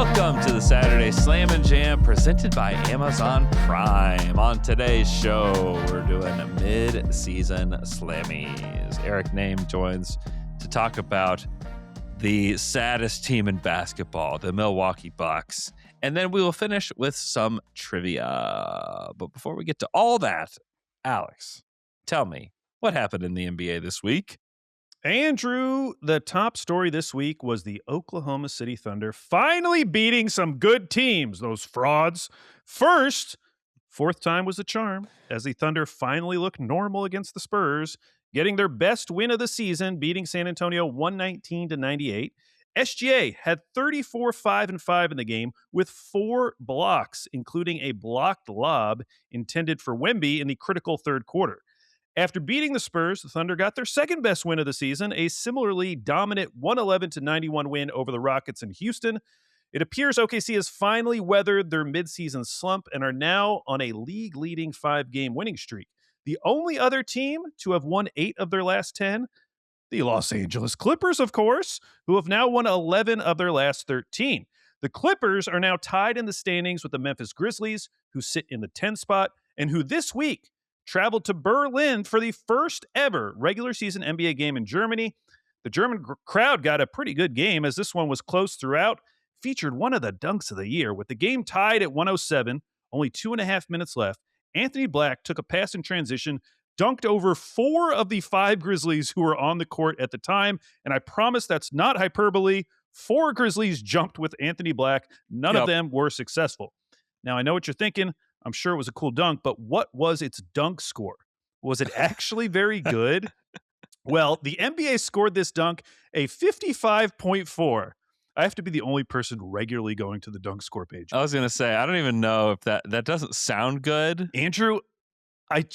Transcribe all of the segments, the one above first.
Welcome to the Saturday Slam and Jam presented by Amazon Prime. On today's show, we're doing mid-season Slammies. Eric Nehm joins to talk about the saddest team in basketball, the Milwaukee Bucks. And then we will finish with some trivia. But before we get to all that, Alex, tell me, what happened in the NBA this week? Andrew, the top story this week was the Oklahoma City Thunder finally beating some good teams, those frauds. First, fourth time was the charm, as the Thunder finally looked normal against the Spurs, getting their best win of the season, beating San Antonio 119-98. SGA had 34-5-5 in the game with 4 blocks, including a blocked lob intended for Wemby in the critical third quarter. After beating the Spurs, the Thunder got their second best win of the season, a similarly dominant 111-91 win over the Rockets in Houston. It appears OKC has finally weathered their midseason slump and are now on a league-leading 5-game winning streak. The only other team to have won 8 of their last 10, the Los Angeles Clippers, of course, who have now won 11 of their last 13. The Clippers are now tied in the standings with the Memphis Grizzlies, who sit in the 10th spot, and who this week traveled to Berlin for the first ever regular season NBA game in Germany. The German crowd got a pretty good game, as this one was close throughout, featured one of the dunks of the year. With the game tied at 107, only 2.5 minutes left, Anthony Black took a pass in transition, dunked over 4 of the 5 Grizzlies who were on the court at the time, and I promise that's not hyperbole. 4 Grizzlies jumped with Anthony Black. None of them were successful. Now, I know what you're thinking. I'm sure it was a cool dunk, but what was its dunk score? Was it actually very good? Well, the NBA scored this dunk a 55.4. I have to be the only person regularly going to the dunk score page. I was going to say, I don't even know if that doesn't sound good. Andrew, I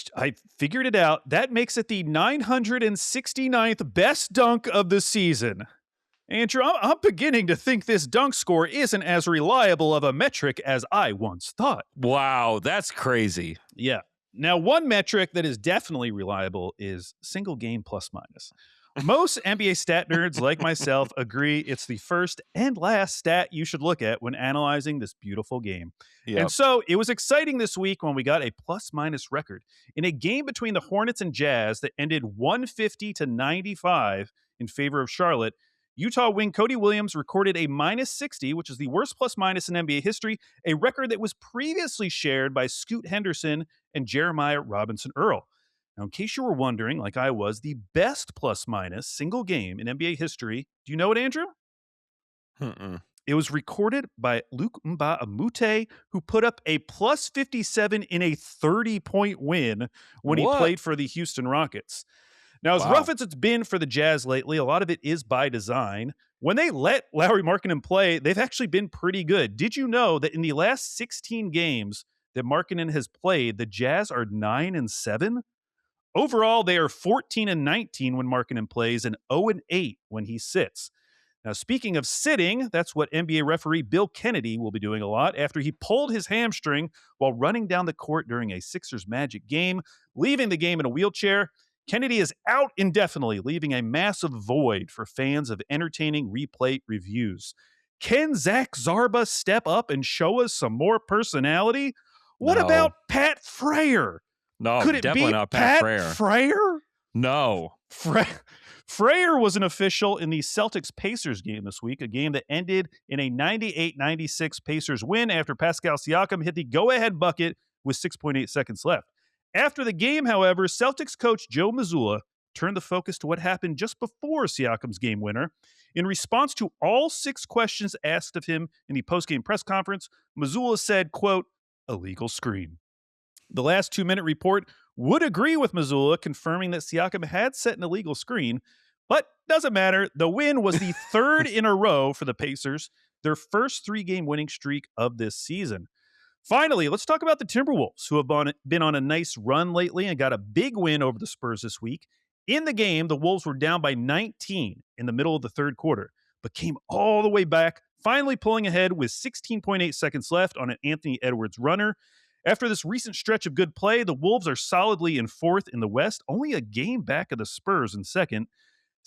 figured it out. That makes it the 969th best dunk of the season. Andrew, I'm beginning to think this dunk score isn't as reliable of a metric as I once thought. Wow, that's crazy. Yeah. Now, one metric that is definitely reliable is single game plus minus. Most NBA stat nerds like myself agree it's the first and last stat you should look at when analyzing this beautiful game. Yep. And so it was exciting this week when we got a plus minus record in a game between the Hornets and Jazz that ended 150-95 in favor of Charlotte. Utah wing Cody Williams recorded a minus 60, which is the worst plus minus in NBA history, a record that was previously shared by Scoot Henderson and Jeremiah Robinson Earl. Now, in case you were wondering, like I was, the best plus minus single game in NBA history, do you know it, Andrew? It was recorded by Luke Mbah-a-Moute, who put up a plus 57 in a 30-point win when he played for the Houston Rockets. Now, as rough as it's been for the Jazz lately, a lot of it is by design. When they let Lauri Markkanen play, they've actually been pretty good. Did you know that in the last 16 games that Markkanen has played, the Jazz are 9-7? Overall, they are 14-19 when Markkanen plays and 0-8 when he sits. Now, speaking of sitting, that's what NBA referee Bill Kennedy will be doing a lot after he pulled his hamstring while running down the court during a Sixers Magic game, leaving the game in a wheelchair. Kennedy is out indefinitely, leaving a massive void for fans of entertaining replay reviews. Can Zach Zarba step up and show us some more personality? What about Pat Frayer? No, could it definitely be not Pat Frayer? No. Frayer was an official in the Celtics-Pacers game this week, a game that ended in a 98-96 Pacers win after Pascal Siakam hit the go-ahead bucket with 6.8 seconds left. After the game, however, Celtics coach Joe Mazzulla turned the focus to what happened just before Siakam's game winner. In response to all 6 questions asked of him in the postgame press conference, Mazzulla said, quote, "illegal screen." The last 2-minute report would agree with Mazzulla, confirming that Siakam had set an illegal screen, but doesn't matter. The win was the 3rd in a row for the Pacers, their first 3-game winning streak of this season. Finally, let's talk about the Timberwolves, who have been on a nice run lately and got a big win over the Spurs this week. In the game, the Wolves were down by 19 in the middle of the third quarter, but came all the way back, finally pulling ahead with 16.8 seconds left on an Anthony Edwards runner. After this recent stretch of good play, the Wolves are solidly in 4th in the West, only a game back of the Spurs in 2nd.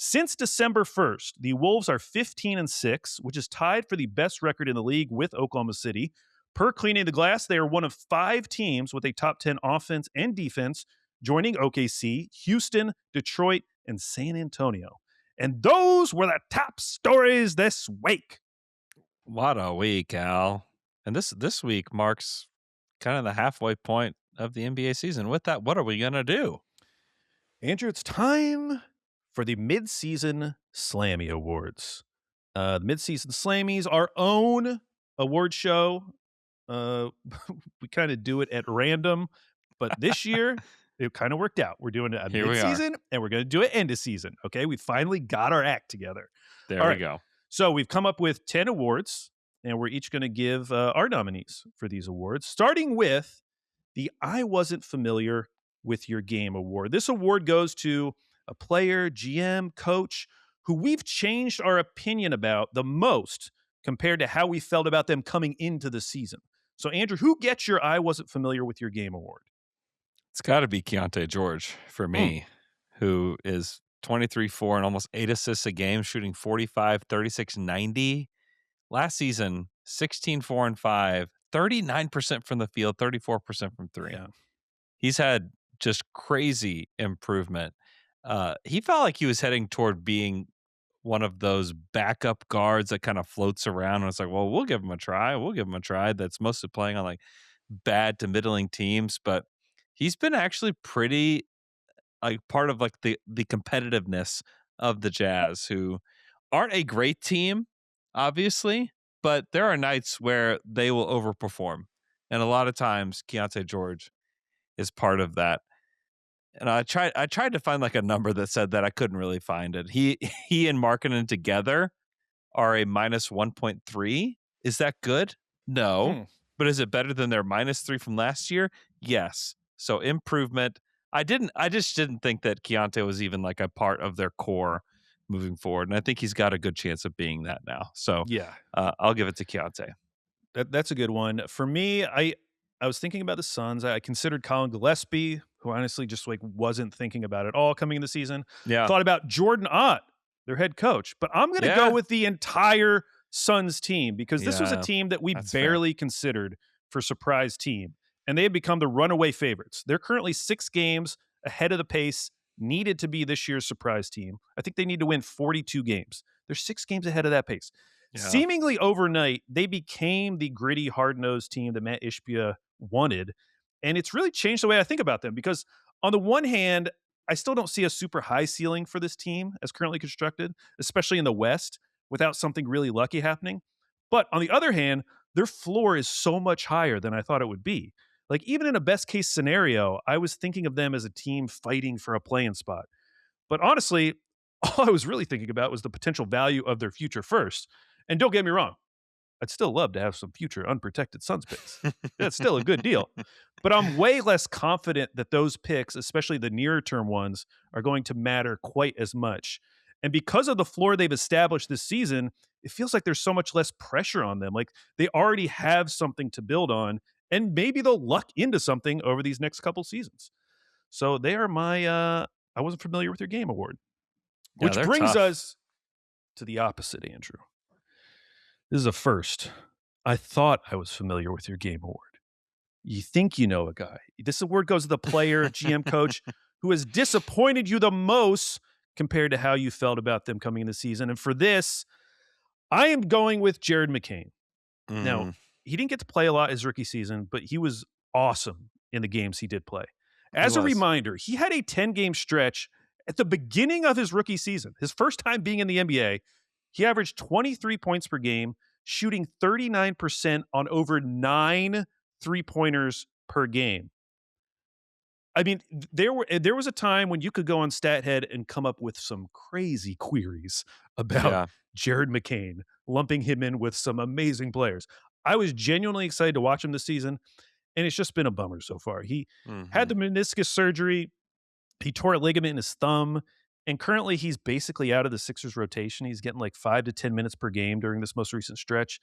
Since December 1st, the Wolves are 15-6, which is tied for the best record in the league with Oklahoma City. Per Cleaning the Glass, they are one of 5 teams with a top 10 offense and defense, joining OKC, Houston, Detroit, and San Antonio. And those were the top stories this week. What a week, Al. And this week marks kind of the halfway point of the NBA season. With that, what are we going to do? Andrew, it's time for the Mid-Season Slammy Awards. The Mid-Season Slammies, our own award show. We kind of do it at random, but this year it kind of worked out. We're doing it at mid-season, and we're going to do it end of season. Okay, we finally got our act together. There we go. So we've come up with 10 awards, and we're each going to give our nominees for these awards, starting with the I Wasn't Familiar with Your Game award. This award goes to a player, GM, coach who we've changed our opinion about the most compared to how we felt about them coming into the season. So, Andrew, who gets your I Wasn't Familiar with Your Game award? It's got to be Keontae George for me, who is 23-4 and almost 8 assists a game, shooting 45, 36, 90. Last season, 16-4-5, 39% from the field, 34% from three. Yeah. He's had just crazy improvement. He felt like he was heading toward being one of those backup guards that kind of floats around. And it's like, well, we'll give him a try. We'll give him a try. That's mostly playing on like bad to middling teams. But he's been actually pretty like part of like the competitiveness of the Jazz, who aren't a great team, obviously, but there are nights where they will overperform. And a lot of times Keontae George is part of that. And I tried to find like a number that said that. I couldn't really find it. He and Markkanen together are a minus 1.3. Is that good? No. But is it better than their -3 from last year? Yes. So improvement. I just didn't think that Keontae was even like a part of their core moving forward. And I think he's got a good chance of being that now. So yeah, I'll give it to Keontae. That's a good one. For me, I was thinking about the Suns. I considered Colin Gillespie, who honestly just like wasn't thinking about it all coming in the season. Yeah. Thought about Jordan Ott, their head coach. But I'm going to go with the entire Suns team because this was a team that we barely considered for surprise team. And they have become the runaway favorites. They're currently 6 games ahead of the pace needed to be this year's surprise team. I think they need to win 42 games. They're 6 games ahead of that pace. Yeah. Seemingly overnight, they became the gritty, hard-nosed team that Matt Ishbia wanted. And it's really changed the way I think about them because on the one hand, I still don't see a super high ceiling for this team as currently constructed, especially in the West, without something really lucky happening. But on the other hand, their floor is so much higher than I thought it would be. Like, even in a best-case scenario, I was thinking of them as a team fighting for a play-in spot. But honestly, all I was really thinking about was the potential value of their future first. And don't get me wrong, I'd still love to have some future unprotected Suns picks. That's still a good deal. But I'm way less confident that those picks, especially the nearer-term ones, are going to matter quite as much. And because of the floor they've established this season, it feels like there's so much less pressure on them. Like, they already have something to build on, and maybe they'll luck into something over these next couple seasons. So they are my I Wasn't Familiar with Your Game award. Which brings us to the opposite, Andrew. This is a first. I thought I was familiar with your game award. You think you know a guy. This award goes to the player, GM, coach who has disappointed you the most compared to how you felt about them coming in the season. And for this, I am going with Jared McCain. Now, he didn't get to play a lot his rookie season, but he was awesome in the games he did play. As a reminder, he had a 10-game stretch at the beginning of his rookie season. His first time being in the NBA, he averaged 23 points per game, shooting 39% on over 9 three-pointers per game. I mean, there was a time when you could go on StatHead and come up with some crazy queries about Jared McCain, lumping him in with some amazing players. I was genuinely excited to watch him this season, and it's just been a bummer so far. He had the meniscus surgery. He tore a ligament in his thumb, and currently he's basically out of the Sixers rotation. He's getting like 5 to 10 minutes per game during this most recent stretch.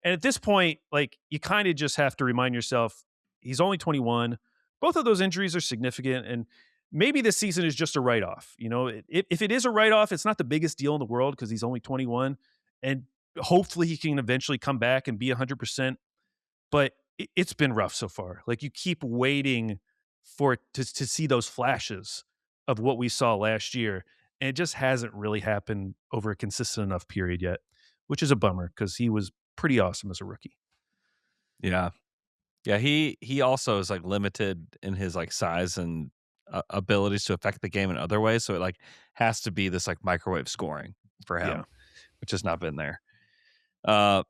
And at this point, like, you kind of just have to remind yourself, he's only 21. Both of those injuries are significant, and maybe this season is just a write-off. If it is a write-off, it's not the biggest deal in the world because he's only 21, and hopefully he can eventually come back and be 100%. But it's been rough so far. Like, you keep waiting for it to see those flashes of what we saw last year, and it just hasn't really happened over a consistent enough period yet, which is a bummer because he was pretty awesome as a rookie. Yeah. Yeah, he also is, like, limited in his, like, size and, abilities to affect the game in other ways, so it, like, has to be this, like, microwave scoring for Yeah. him, which has not been there. Uh,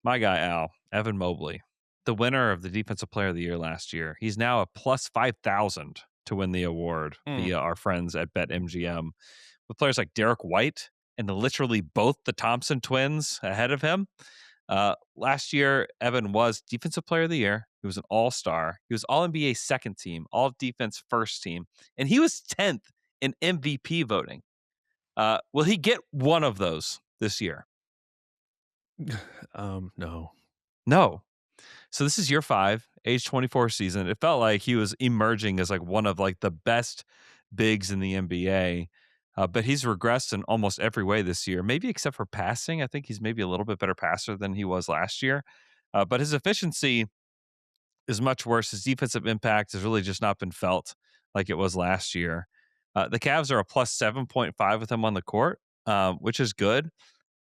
my guy, Al, Evan Mobley, the winner of the Defensive Player of the Year last year. He's now a plus 5,000 to win the award Mm. via our friends at BetMGM, with players like Derek White and literally both the Thompson twins ahead of him. Last year, Evan was Defensive Player of the Year. He was an All-Star. He was All-NBA second team, All-Defense first team, and he was 10th in MVP voting. Will he get one of those this year? No. No. So this is year 5, age 24 season. It felt like he was emerging as like one of like the best bigs in the NBA. But he's regressed in almost every way this year, maybe except for passing. I think he's maybe a little bit better passer than he was last year. But his efficiency is much worse. His defensive impact has really just not been felt like it was last year. The Cavs are a plus 7.5 with him on the court, which is good.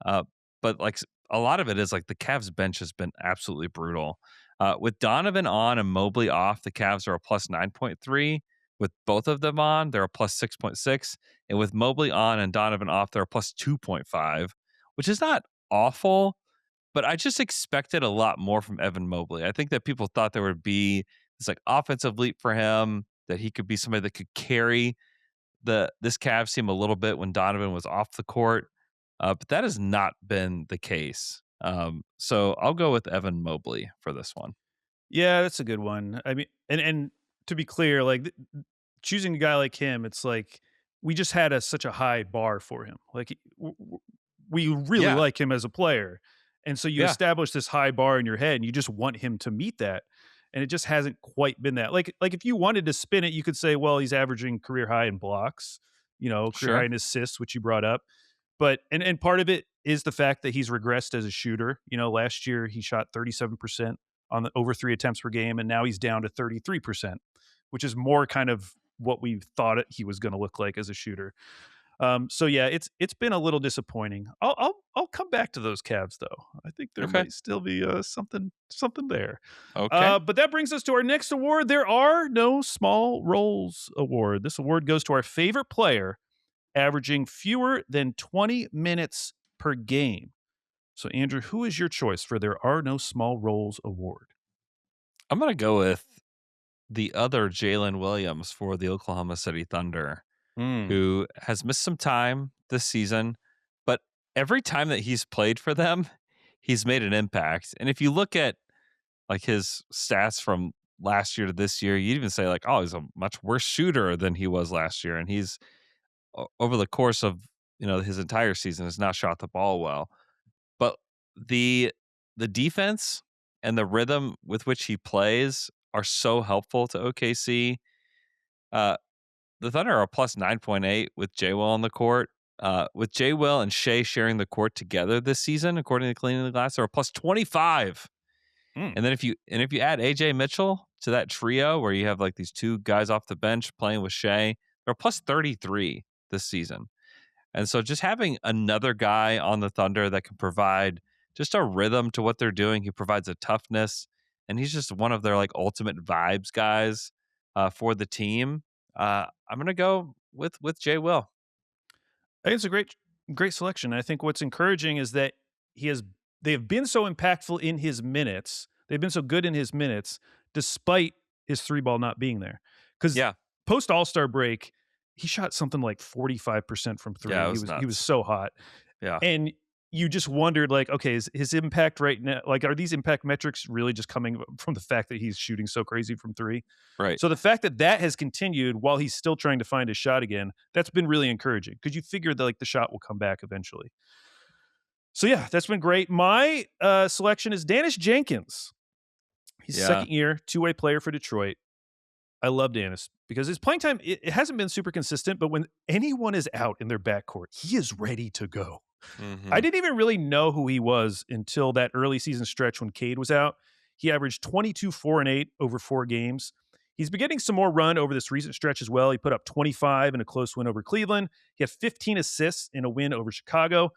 Uh, but like a lot of it is like the Cavs bench has been absolutely brutal. With Donovan on and Mobley off, the Cavs are a plus 9.3. With both of them on, they're a plus 6.6. And with Mobley on and Donovan off, they're a plus 2.5, which is not awful, but I just expected a lot more from Evan Mobley. I think that people thought there would be this like offensive leap for him, that he could be somebody that could carry this Cavs team a little bit when Donovan was off the court. But that has not been the case. So I'll go with Evan Mobley for this one. Yeah, that's a good one. I mean, and to be clear, like choosing a guy like him, it's like we just had such a high bar for him. Like we really Yeah. like him as a player, and so you Yeah. establish this high bar in your head, and you just want him to meet that, and it just hasn't quite been that. Like if you wanted to spin it, you could say, well, he's averaging career high in blocks, career high Sure. in assists, which you brought up. But and part of it is the fact that he's regressed as a shooter. Last year he shot 37% on the over 3 attempts per game, and now he's down to 33%, which is more kind of what we thought he was going to look like as a shooter. So yeah, it's been a little disappointing. I'll come back to those Cavs though. I think there Okay. might still be something there. Okay. But that brings us to our next award. There are no small roles award. This award goes to our favorite player averaging fewer than 20 minutes per game. So, Andrew, who is your choice for There Are No Small Roles award? I'm going to go with the other Jalen Williams for the Oklahoma City Thunder, Mm. who has missed some time this season, but every time that he's played for them, he's made an impact. And if you look at like his stats from last year to this year, you'd even say like, oh, he's a much worse shooter than he was last year. And he's over the course of, his entire season has not shot the ball well. But the the defense and the rhythm with which he plays are so helpful to OKC. Uh, the Thunder are a plus 9.8 with J Will on the court. With J Will and Shea sharing the court together this season, according to Cleaning the Glass, they're a plus 25. Mm. And then if you add AJ Mitchell to that trio where you have like these two guys off the bench playing with Shea, they're plus 33 this season. And so just having another guy on the Thunder that can provide just a rhythm to what they're doing, he provides a toughness, and he's just one of their like ultimate vibes guys for the team. I'm gonna go with Jay Will. I think it's a great selection. I think what's encouraging is that they have been so impactful in his minutes. They've been so good in his minutes, despite his three ball not being there. Because Yeah, post All-Star break, he shot something like 45% from yeah, three. it He was was nuts. so hot. Yeah, And you just wondered, like, okay, is his impact right now, like, are these impact metrics really just coming from the fact that he's shooting so crazy from three? right. So the fact that that has continued while he's still trying to find his shot again, that's been really encouraging because you figure that like the shot will come back eventually. So yeah, that's been great. My selection is Dennis Jenkins. He's Yeah, second year, two-way player for Detroit. I love Giannis because his playing time, it hasn't been super consistent, but when anyone is out in their backcourt, he is ready to go. I Hmm. didn't even really know who he was until that early season stretch when Cade was out. He averaged 22, 4, and 8 over 4 games. He's been getting some more run over this recent stretch as well. He put up 25 in a close win over Cleveland. He had 15 assists in a win over Chicago.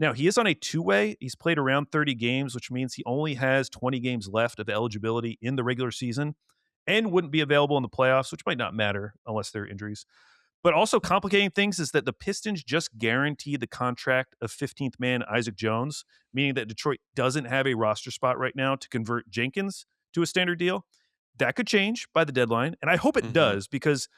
Now, he is on a two-way. He's played around 30 games, which means he only has 20 games left of eligibility in the regular season and wouldn't be available in the playoffs, which might not matter unless there are injuries. But also complicating things is that the Pistons just guaranteed the contract of 15th man Isaac Jones, meaning that Detroit doesn't have a roster spot right now to convert Jenkins to a standard deal. That could change by the deadline, and I hope it Hmm. does because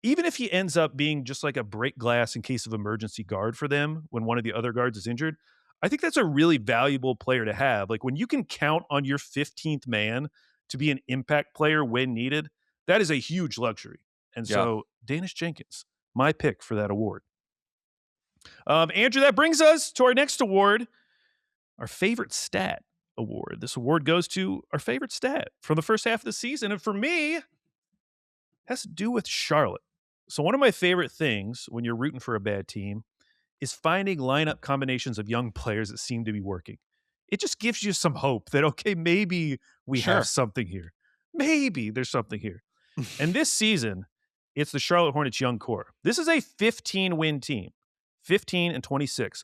even if he ends up being just like a break glass in case of emergency guard for them when one of the other guards is injured, I think that's a really valuable player to have. Like when you can count on your 15th man to be an impact player when needed, that is a huge luxury. And Yeah. so, Danish Jenkins, my pick for that award. Andrew, that brings us to our next award, our favorite stat award. This award goes to our favorite stat from the first half of the season. And for me, has to do with Charlotte. So, one of my favorite things when you're rooting for a bad team is finding lineup combinations of young players that seem to be working. It just gives you some hope that, okay, maybe we have Sure. something here. Maybe there's something here. And this season, it's the Charlotte Hornets young core. This is a 15-win team, 15 and 26.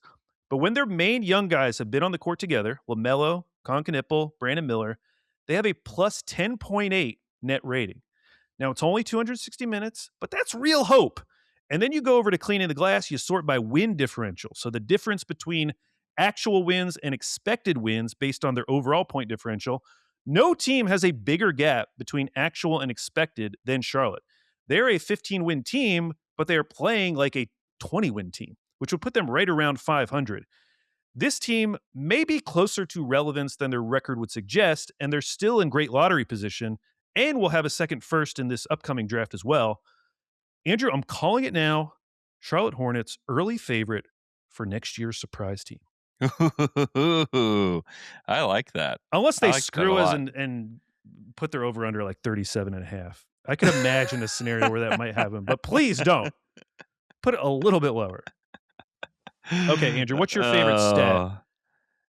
But when their main young guys have been on the court together, LaMelo, Con Knipple, Brandon Miller, they have a plus 10.8 net rating. Now, it's only 260 minutes, but that's real hope. And then you go over to cleaning the glass, you sort by win differential. So the difference between actual wins and expected wins based on their overall point differential. No team has a bigger gap between actual and expected than Charlotte. They're a 15-win team, but they are playing like a 20-win team, which would put them right around 500. This team may be closer to relevance than their record would suggest, and they're still in great lottery position and will have a second first in this upcoming draft as well. Andrew, I'm calling it now. Charlotte Hornets, early favorite for next year's surprise team. Ooh, I like that. Unless I they like that a screw us lot. and put their over under like 37 and a half. I could imagine a scenario where that might happen, but please don't. Put it a little bit lower. Okay, Andrew, what's your favorite stat? Oh,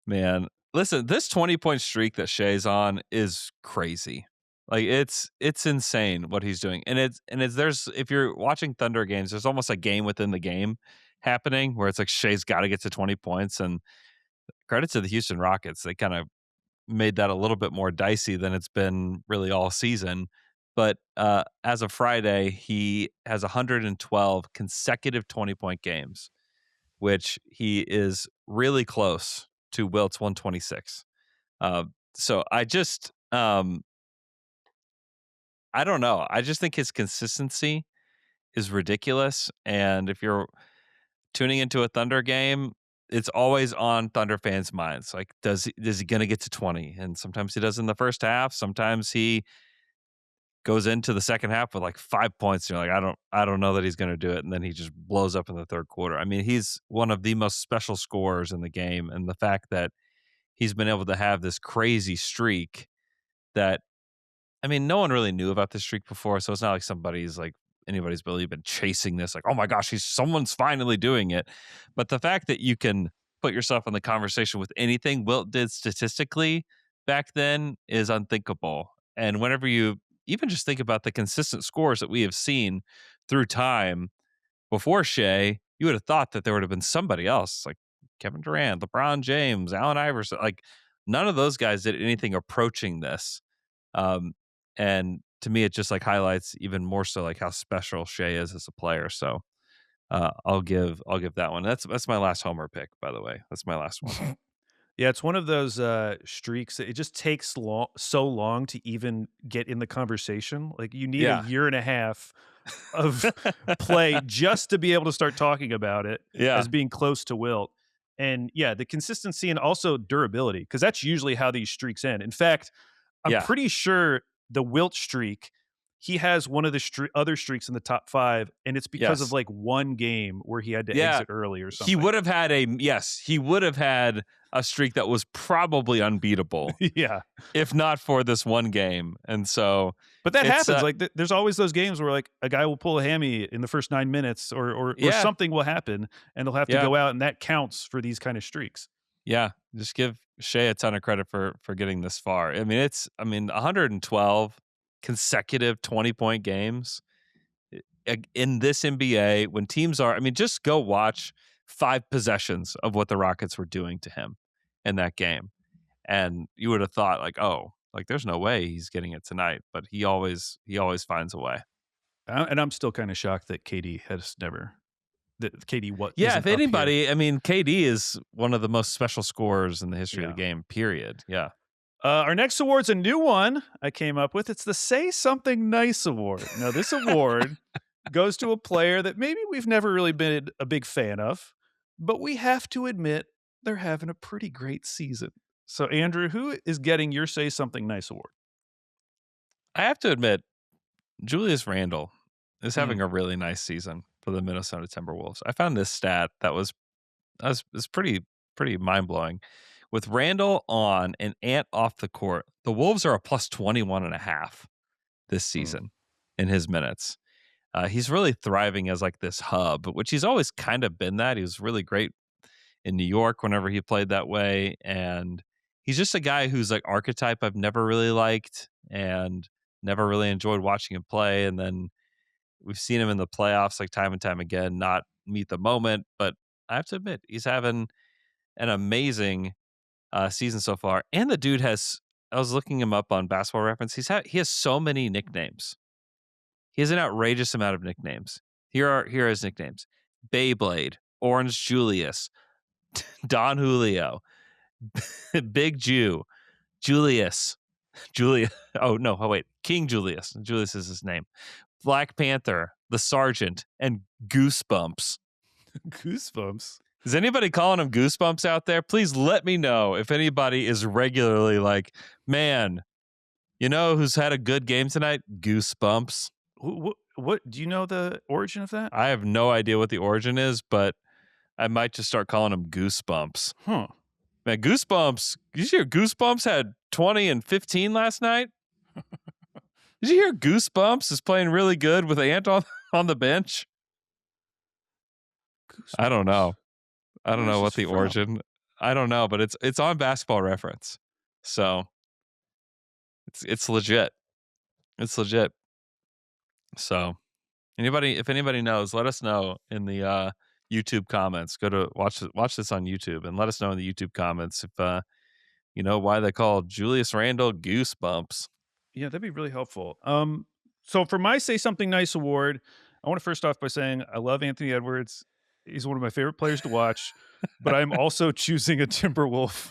man. Listen, this 20-point streak that Shea's on is crazy. Like it's insane what he's doing. And it's there's if you're watching Thunder games, there's almost a game within the game happening where it's like Shea's got to get to 20 points. And credit to the Houston Rockets. They kind of made that a little bit more dicey than it's been really all season. But as of Friday, he has 112 consecutive 20-point games, which he is really close to Wilt's 126. So I don't know. I just think his consistency is ridiculous. And if you're tuning into a Thunder game, it's always on Thunder fans' minds. Like, is he going to get to 20? And sometimes he does in the first half. Sometimes he goes into the second half with like 5 points. And you're like, I don't know that he's going to do it. And then he just blows up in the third quarter. I mean, he's one of the most special scorers in the game. And the fact that he's been able to have this crazy streak that, I mean, no one really knew about this streak before. So it's not like anybody's really been chasing this. Like, oh my gosh, someone's finally doing it. But the fact that you can put yourself in the conversation with anything Wilt did statistically back then is unthinkable. And whenever you even just think about the consistent scores that we have seen through time before Shea, you would have thought that there would have been somebody else like Kevin Durant, LeBron James, Allen Iverson. Like none of those guys did anything approaching this. And to me, it just like highlights even more so like how special Shea is as a player. So I'll give that one. That's my last homer pick, by the way. That's my last one. Yeah, it's one of those streaks that it just takes so long to even get in the conversation. Like you need a Yeah. year and a half of play just to be able to start talking about it Yeah. as being close to Wilt. And yeah, the consistency and also durability, because that's usually how these streaks end. In fact, I'm Yeah. pretty sure the Wilt streak he has one of the other streaks in the top 5, and it's because of Yes. like one game where he had to Yeah. exit early or He something. would have had a streak that was probably unbeatable Yeah. if not for this one game. And so But that it's happens. Like there's always those games where like a guy will pull a hammy in the first 9 minutes or yeah, something will happen and they'll have to yeah, go out, and that counts for these kind of streaks. yeah. Just give Shea a ton of credit for getting this far. I mean 112 consecutive 20-point games in this NBA when teams are, I mean, just go watch 5 possessions of what the Rockets were doing to him in that game. And you would have thought like, oh, like there's no way he's getting it tonight, but he always finds a way. And I'm still kind of shocked that KD has never that KD what Yeah, isn't if up here. anybody, I mean, KD is one of the most special scorers in the history of the game, period. Yeah. Our next award's a new one I came up with. It's the Say Something Nice Award. Now, this award goes to a player that maybe we've never really been a big fan of, but we have to admit they're having a pretty great season. So, Andrew, who is getting your Say Something Nice Award? I have to admit, Julius Randle is having a really nice season for the Minnesota Timberwolves. I found this stat that was pretty mind blowing. With Randle on and Ant off the court, the Wolves are a plus 21.5 this season in his minutes. He's really thriving as like this hub, which he's always kind of been that. He was really great in New York whenever he played that way, and he's just a guy who's like archetype I've never really liked and never really enjoyed watching him play. And then we've seen him in the playoffs like time and time again not meet the moment, but I have to admit he's having an amazing season so far. And the dude has, I was looking him up on Basketball Reference, he has so many nicknames. He has an outrageous amount of nicknames. Here are his nicknames: Beyblade, Orange Julius, Don Julio, Big Jew, Julius, Julia. Oh no, wait, King Julius. Julius is his name. Black Panther, the Sergeant, and Goosebumps. Goosebumps. Is anybody calling him Goosebumps out there? Please let me know if anybody is regularly like, man, you know who's had a good game tonight? Goosebumps. What do you know the origin of that? I have no idea what the origin is, but I might just start calling him Goosebumps. Huh. Man, Goosebumps. Did you hear Goosebumps had 20 and 15 last night? Did you hear Goosebumps is playing really good with Ant on the bench? Goosebumps. I don't know. I don't know what the from? origin. I don't know, but it's on Basketball Reference, so it's legit. It's legit. So, if anybody knows, let us know in the YouTube comments. Go to watch this on YouTube and let us know in the YouTube comments if you know why they call Julius Randle Goosebumps. Yeah, that'd be really helpful. So for my Say Something Nice award, I want to first off by saying I love Anthony Edwards. He's one of my favorite players to watch, but I'm also choosing a Timberwolf.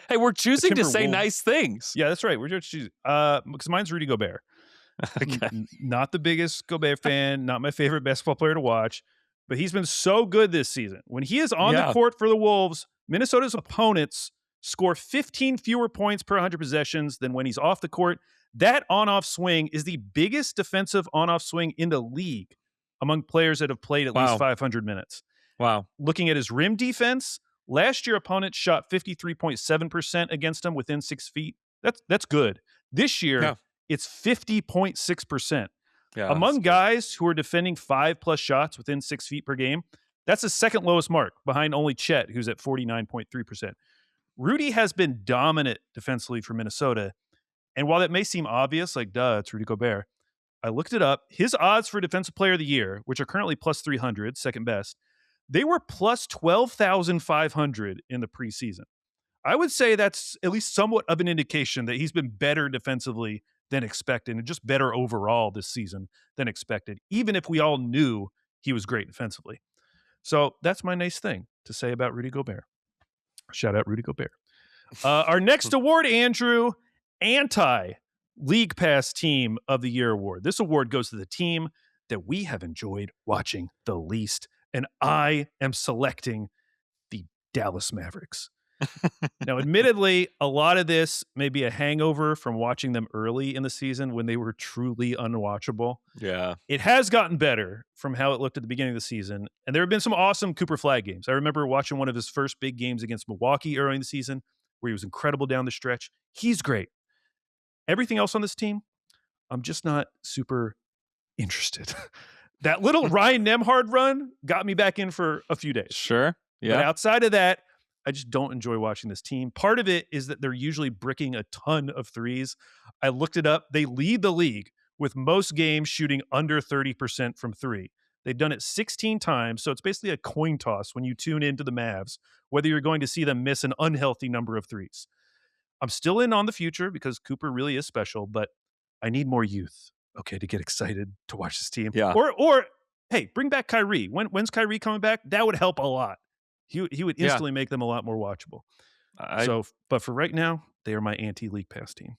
Hey, we're choosing to say nice things. Yeah, that's right. We're just choosing because mine's Rudy Gobert. Okay. Not the biggest Gobert fan, not my favorite basketball player to watch, but he's been so good this season. When he is on the court for the Wolves, Minnesota's opponents score 15 fewer points per 100 possessions than when he's off the court. That on-off swing is the biggest defensive on-off swing in the league among players that have played at least 500 minutes. Wow. Looking at his rim defense, last year opponents shot 53.7% against him within 6 feet. That's good. This year, it's 50.6%. Yeah, among guys who are defending 5+ shots within 6 feet per game, that's the second lowest mark behind only Chet, who's at 49.3%. Rudy has been dominant defensively for Minnesota. And while that may seem obvious, like, duh, it's Rudy Gobert, I looked it up. His odds for Defensive Player of the Year, which are currently plus 300, second best, they were plus 12,500 in the preseason. I would say that's at least somewhat of an indication that he's been better defensively than expected and just better overall this season than expected, even if we all knew he was great defensively. So that's my nice thing to say about Rudy Gobert. Shout out Rudy Gobert. Our next award, Andrew, Anti-League Pass Team of the Year award. This award goes to the team that we have enjoyed watching the least, and I am selecting the Dallas Mavericks. Now, admittedly, a lot of this may be a hangover from watching them early in the season when they were truly unwatchable. Yeah. It has gotten better from how it looked at the beginning of the season, and there have been some awesome Cooper Flag games. I remember watching one of his first big games against Milwaukee early in the season where he was incredible down the stretch. He's great. Everything else on this team, I'm just not super interested. That little Ryan Nemhard run got me back in for a few days. Sure. But Yeah. outside of that, I just don't enjoy watching this team. Part of it is that they're usually bricking a ton of threes. I looked it up. They lead the league with most games shooting under 30% from three. They've done it 16 times, so it's basically a coin toss when you tune into the Mavs, whether you're going to see them miss an unhealthy number of threes. I'm still in on the future because Cooper really is special, but I need more youth, okay, to get excited to watch this team. Yeah. Or hey, bring back Kyrie. When's Kyrie coming back? That would help a lot. He would Yeah. instantly make them a lot more watchable. But for right now, they are my anti-league pass team.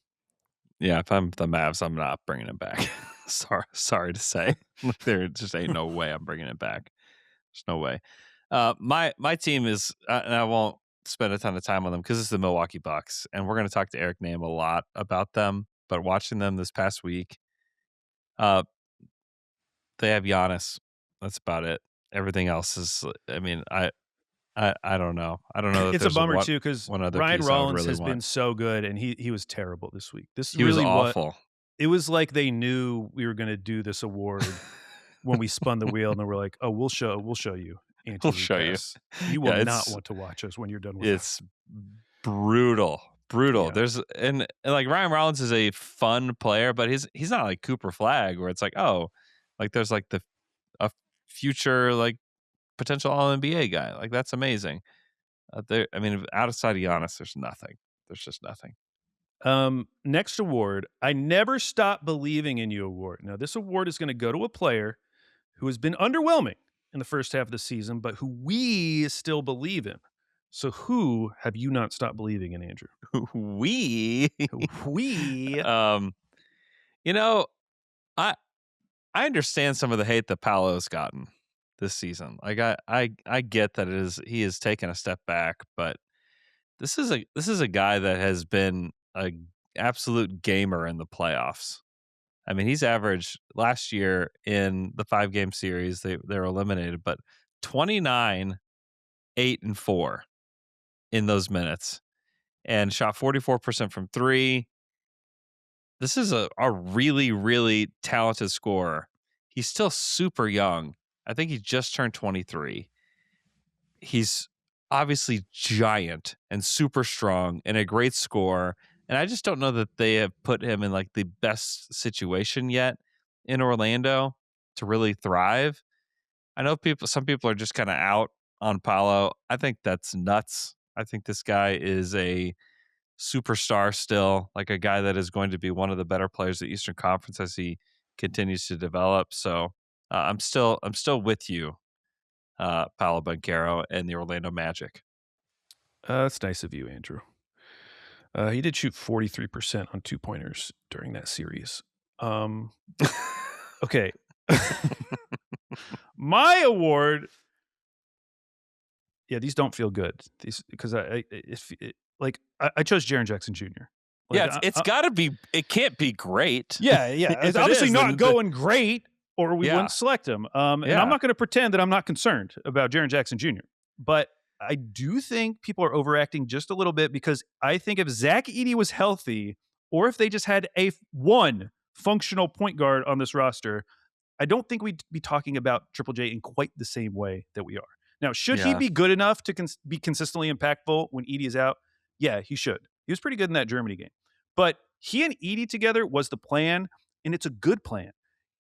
Yeah, if I'm the Mavs, I'm not bringing it back. Sorry to say, there just ain't no way I'm bringing it back. There's no way. My team is, and I won't spend a ton of time on them because it's the Milwaukee Bucks, and we're going to talk to Eric Nehm a lot about them. But watching them this past week, they have Giannis. That's about it. Everything else is. I mean, I don't know. I don't know. That It's a there's bummer too because one other Ryan piece I would Rollins really has want. been so good, and he was terrible this week. This He was really awful. It was like they knew we were going to do this award when we spun the wheel, and they were like, "Oh, we'll show you, We'll show you. You will Yeah, not want to watch us when you're done with It's brutal. Yeah. There's and like Ryan Rollins is a fun player, but he's not like Cooper Flag where it's like, oh, like there's like a future like potential All NBA guy. Like that's amazing. I mean, outside of Giannis, there's nothing. There's just nothing. Next award, I Never Stop Believing in You award. Now, this award is going to go to a player who has been underwhelming in the first half of the season, but who we still believe in. So who have you not stopped believing in, Andrew? We, We. you know, I understand some of the hate that Paolo's gotten this season. Like I get that he has taken a step back, but this is a guy that has been a absolute gamer in the playoffs. I mean, he's averaged last year in the 5-game series, they're eliminated, but 29, 8, and 4 in those minutes and shot 44% from three. This is a really, really talented scorer. He's still super young. I think he just turned 23. He's obviously giant and super strong and a great scorer. And I just don't know that they have put him in like the best situation yet in Orlando to really thrive. I know some people are just kind of out on Paolo. I think that's nuts. I think this guy is a superstar still, like a guy that is going to be one of the better players of the Eastern Conference as he continues to develop. So I'm still with you, Paolo Banchero and the Orlando Magic. That's nice of you, Andrew. He did shoot 43% on 2-pointers during that series. Okay. My award. Yeah, these don't feel good. These because I chose Jaren Jackson Jr. Like, yeah, it's got to be. It can't be great. Yeah. It's obviously not going great, or we Yeah. wouldn't select him. And I'm not going to pretend that I'm not concerned about Jaren Jackson Jr. But I do think people are overacting just a little bit because I think if Zach Edey was healthy, or if they just had one functional point guard on this roster, I don't think we'd be talking about Triple J in quite the same way that we are. Now, should he be good enough to be consistently impactful when Edey is out? Yeah, he should. He was pretty good in that Germany game. But he and Edey together was the plan, and it's a good plan.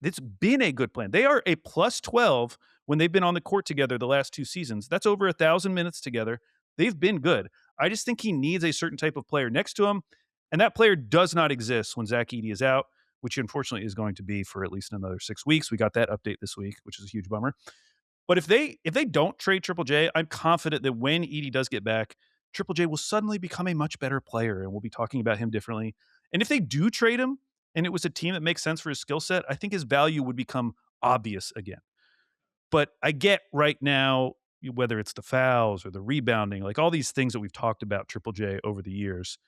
It's been a good plan. They are a plus 12 when they've been on the court together the last 2 seasons. That's over 1,000 minutes together. They've been good. I just think he needs a certain type of player next to him, and that player does not exist when Zach Edey is out, which unfortunately is going to be for at least another 6 weeks. We got that update this week, which is a huge bummer. But if they don't trade Triple J, I'm confident that when Edey does get back, Triple J will suddenly become a much better player, and we'll be talking about him differently. And if they do trade him, and it was a team that makes sense for his skill set, I think his value would become obvious again. But I get right now whether it's the fouls or the rebounding, like all these things that we've talked about Triple J over the years.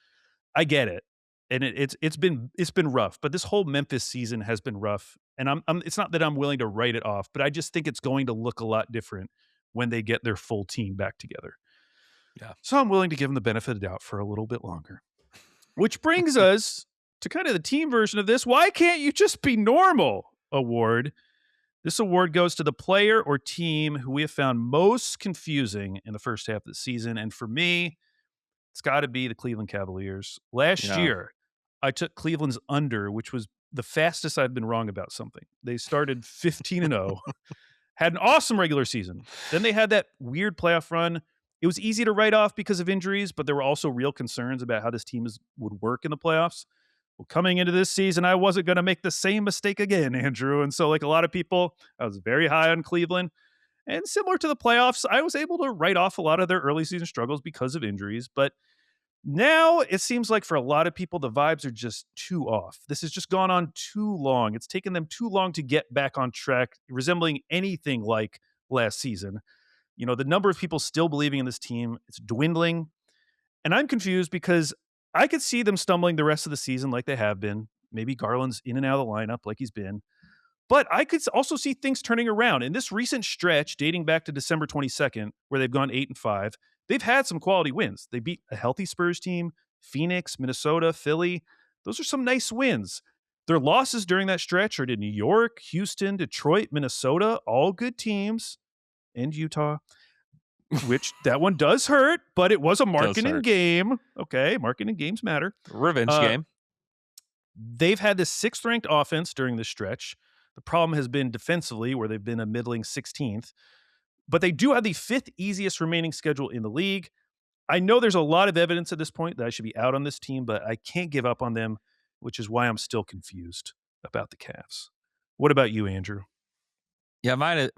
I get it. And it's been rough, but this whole Memphis season has been rough. And I'm it's not that I'm willing to write it off, but I just think it's going to look a lot different when they get their full team back together. Yeah. So I'm willing to give them the benefit of the doubt for a little bit longer. Which brings us to kind of the team version of this. Why can't you just be normal award? This award goes to the player or team who we have found most confusing in the first half of the season. And for me, it's got to be the Cleveland Cavaliers. Last Yeah. year, I took Cleveland's under, which was the fastest I've been wrong about something. They started 15-0, had an awesome regular season. Then they had that weird playoff run. It was easy to write off because of injuries, but there were also real concerns about how this team would work in the playoffs. Well, coming into this season, I wasn't going to make the same mistake again, Andrew. And so, like a lot of people, I was very high on Cleveland. And similar to the playoffs, I was able to write off a lot of their early season struggles because of injuries. But now it seems like for a lot of people, the vibes are just too off. This has just gone on too long. It's taken them too long to get back on track, resembling anything like last season. You know, the number of people still believing in this team, it's dwindling. And I'm confused because I could see them stumbling the rest of the season like they have been. Maybe Garland's in and out of the lineup like he's been. But I could also see things turning around. In this recent stretch, dating back to December 22nd, where they've gone 8-5, they've had some quality wins. They beat a healthy Spurs team, Phoenix, Minnesota, Philly. Those are some nice wins. Their losses during that stretch are to New York, Houston, Detroit, Minnesota, all good teams, and Utah, which that one does hurt, but it was a marketing game. Okay, marketing games matter. Revenge game. They've had the 6th ranked offense during this stretch. The problem has been defensively, where they've been a middling 16th. But they do have the 5th easiest remaining schedule in the league. I know there's a lot of evidence at this point that I should be out on this team, but I can't give up on them, which is why I'm still confused about the Cavs. What about you, Andrew? Yeah, mine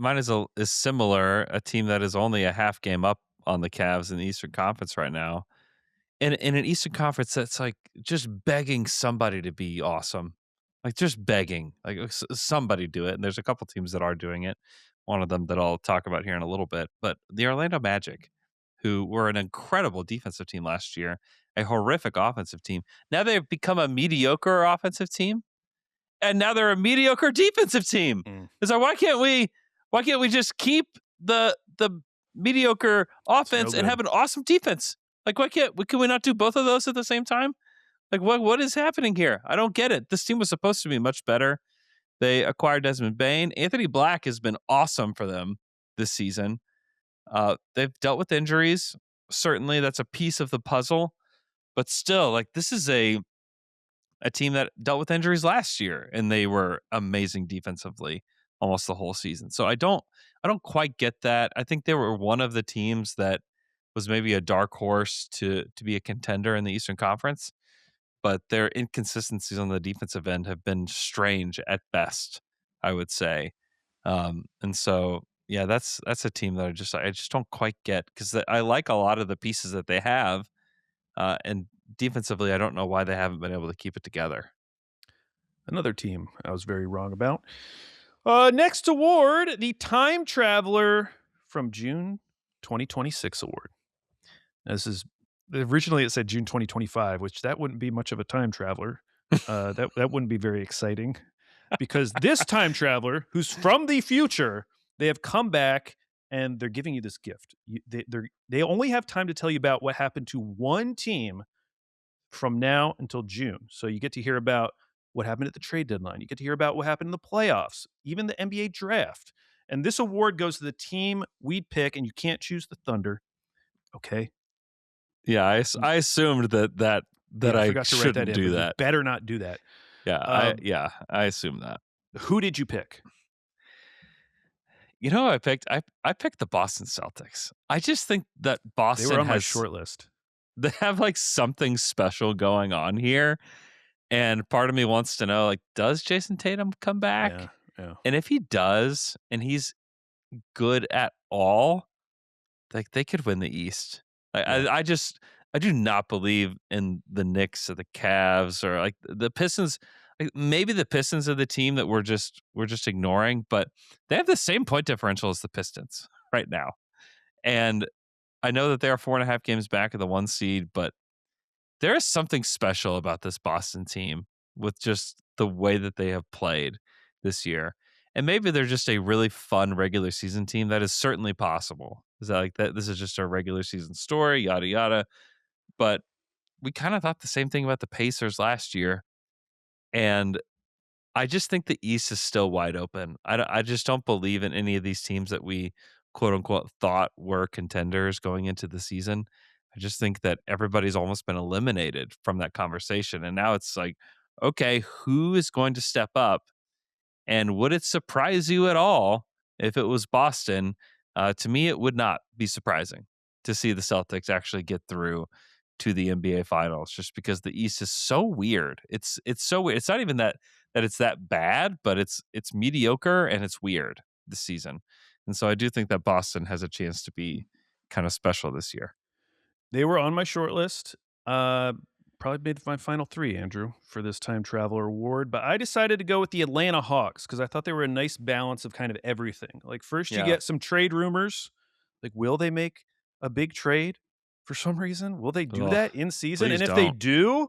is similar. A team that is only a half game up on the Cavs in the Eastern Conference right now. In an Eastern Conference that's like just begging somebody to be awesome. Like just begging. Like somebody do it. And there's a couple teams that are doing it. One of them that I'll talk about here in a little bit. But the Orlando Magic, who were an incredible defensive team last year, a horrific offensive team. Now they've become a mediocre offensive team. And now they're a mediocre defensive team. It's like, why can't we just keep the mediocre offense and have an awesome defense? Like, can we not do both of those at the same time? Like, what is happening here? I don't get it. This team was supposed to be much better. They acquired Desmond Bane. Anthony Black has been awesome for them this season. They've dealt with injuries. Certainly, that's a piece of the puzzle. But still, like, this is a team that dealt with injuries last year, and they were amazing defensively almost the whole season. So I don't quite get that. I think they were one of the teams that was maybe a dark horse to be a contender in the Eastern Conference, but their inconsistencies on the defensive end have been strange at best, I would say. And so, yeah, that's a team that I just don't quite get, because I like a lot of the pieces that they have, and defensively, I don't know why they haven't been able to keep it together. Another team I was very wrong about. Next award, the Time Traveler from June 2026 award. This is originally it said June 2025, which that wouldn't be much of a time traveler. That wouldn't be very exciting, because this time traveler, who's from the future, they have come back and they're giving you this gift. They only have time to tell you about what happened to one team from now until June. So you get to hear about what happened at the trade deadline. You get to hear about what happened in the playoffs, even the NBA draft. And this award goes to the team we'd pick, and you can't choose the Thunder. Okay. Yeah, I assumed that I forgot to write that in, do but that. You better not do that. Yeah, I assumed that. Who did you pick? You know who I picked? I picked the Boston Celtics. I just think that Boston They were on my short list. They have like something special going on here. And part of me wants to know, like, does Jason Tatum come back? Yeah. And if he does, and he's good at all, like, they could win the East. I do not believe in the Knicks or the Cavs or like the Pistons. Like, maybe the Pistons are the team that we're just ignoring, but they have the same point differential as the Pistons right now. And I know that they are 4.5 games back of the 1 seed, but there is something special about this Boston team with just the way that they have played this year. And maybe they're just a really fun regular season team. That is certainly possible. Is that like that? This is just a regular season story, yada yada. But we kind of thought the same thing about the Pacers last year, and I just think the East is still wide open. I just don't believe in any of these teams that we quote unquote thought were contenders going into the season. I just think that everybody's almost been eliminated from that conversation. And now it's like, okay, who is going to step up? And would it surprise you at all if it was Boston? To me, it would not be surprising to see the Celtics actually get through to the NBA Finals, just because the East is so weird. It's so weird. It's not even that it's that bad, but it's mediocre and it's weird this season. And so I do think that Boston has a chance to be kind of special this year. They were on my short list. Uh, Probably made my final three, Andrew, for this time traveler award. But I decided to go with the Atlanta Hawks because I thought they were a nice balance of kind of everything. Like, first, you Yeah. get some trade rumors. Like, will they make a big trade for some reason? Will they do Ugh, that in season? please And if they don't. do,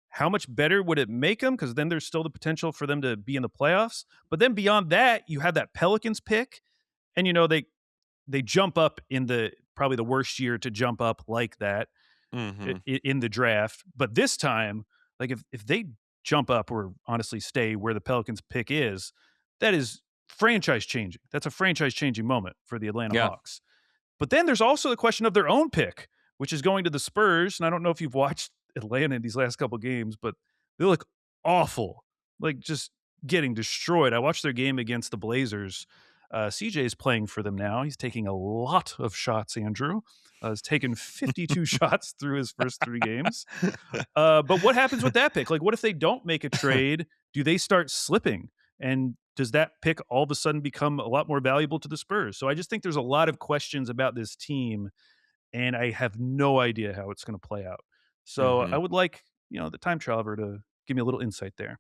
how much better would it make them? Because then there's still the potential for them to be in the playoffs. But then beyond that, you have that Pelicans pick, and they jump up in the probably the worst year to jump up like that Hmm. in the draft. But this time, like if they jump up or honestly stay where the Pelicans pick is, that is franchise changing. That's a franchise changing moment for the Atlanta Yeah. Hawks. But then there's also the question of their own pick, which is going to the Spurs. And I don't know if you've watched Atlanta in these last couple games, but they look awful, like just getting destroyed. I watched their game against the Blazers. CJ is playing for them now. He's taking a lot of shots, Andrew. He's taken 52 shots through his first three games. But what happens with that pick? Like, what if they don't make a trade? Do they start slipping? And does that pick all of a sudden become a lot more valuable to the Spurs? So I just think there's a lot of questions about this team, and I have no idea how it's going to play out. So I Hmm. would like, the time traveler to give me a little insight there.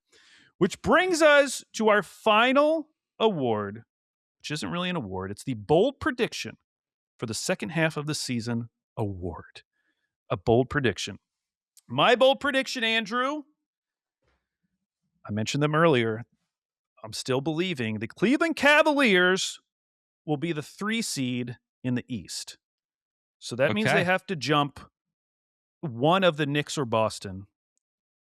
Which brings us to our final award, which isn't really an award. It's the bold prediction for the second half of the season award. A bold prediction. My bold prediction, Andrew, I mentioned them earlier. I'm still believing the Cleveland Cavaliers will be the 3 seed in the East. So that means they Okay. have to jump one of the Knicks or Boston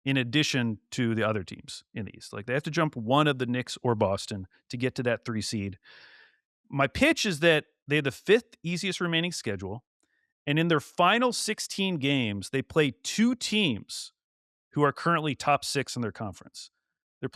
in addition to the other teams in the East. Like, they have to jump one of the Knicks or Boston to get to that 3 seed. My pitch is that they have the 5th easiest remaining schedule, and in their final 16 games, they play 2 teams who are currently top 6 in their conference. They're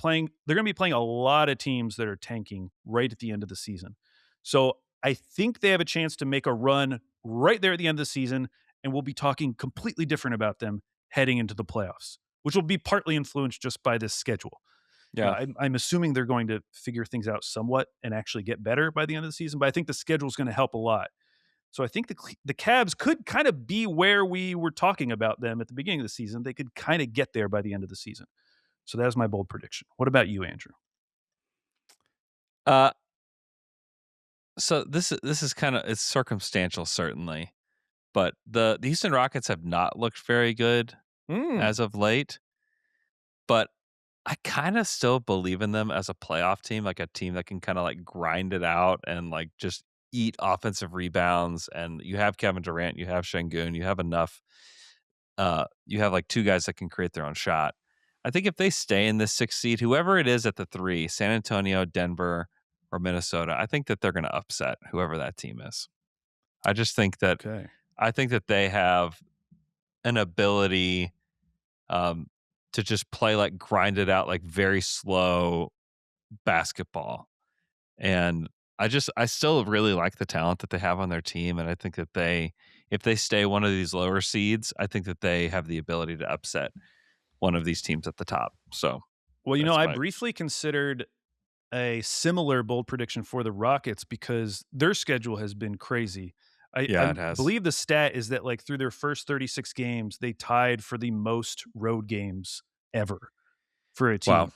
gonna be playing a lot of teams that are tanking right at the end of the season. So, I think they have a chance to make a run right there at the end of the season, and we'll be talking completely different about them heading into the playoffs, which will be partly influenced just by this schedule. Yeah. I'm assuming they're going to figure things out somewhat and actually get better by the end of the season, but I think the schedule is gonna help a lot. So I think the Cavs could kind of be where we were talking about them at the beginning of the season. They could kind of get there by the end of the season. So that was my bold prediction. What about you, Andrew? Uh, so this is kind of it's circumstantial, certainly, but the Houston Rockets have not looked very good Mm, as of late. But I kind of still believe in them as a playoff team, like a team that can kind of like grind it out and like just eat offensive rebounds. And you have Kevin Durant, you have Şengün, you have enough. You have like two guys that can create their own shot. I think if they stay in this 6 seed, whoever it is at the 3, San Antonio, Denver, or Minnesota, I think that they're going to upset whoever that team is. I just think that okay. they have an ability um, to just play like grind it out, like very slow basketball. And I still really like the talent that they have on their team. And I think that if they stay one of these lower seeds, I think that they have the ability to upset one of these teams at the top. So Well, that's I my, briefly considered a similar bold prediction for the Rockets because their schedule has been crazy. I yeah, it has. believe the stat is that like through their first 36 games, they tied for the most road games ever for a Wow. team.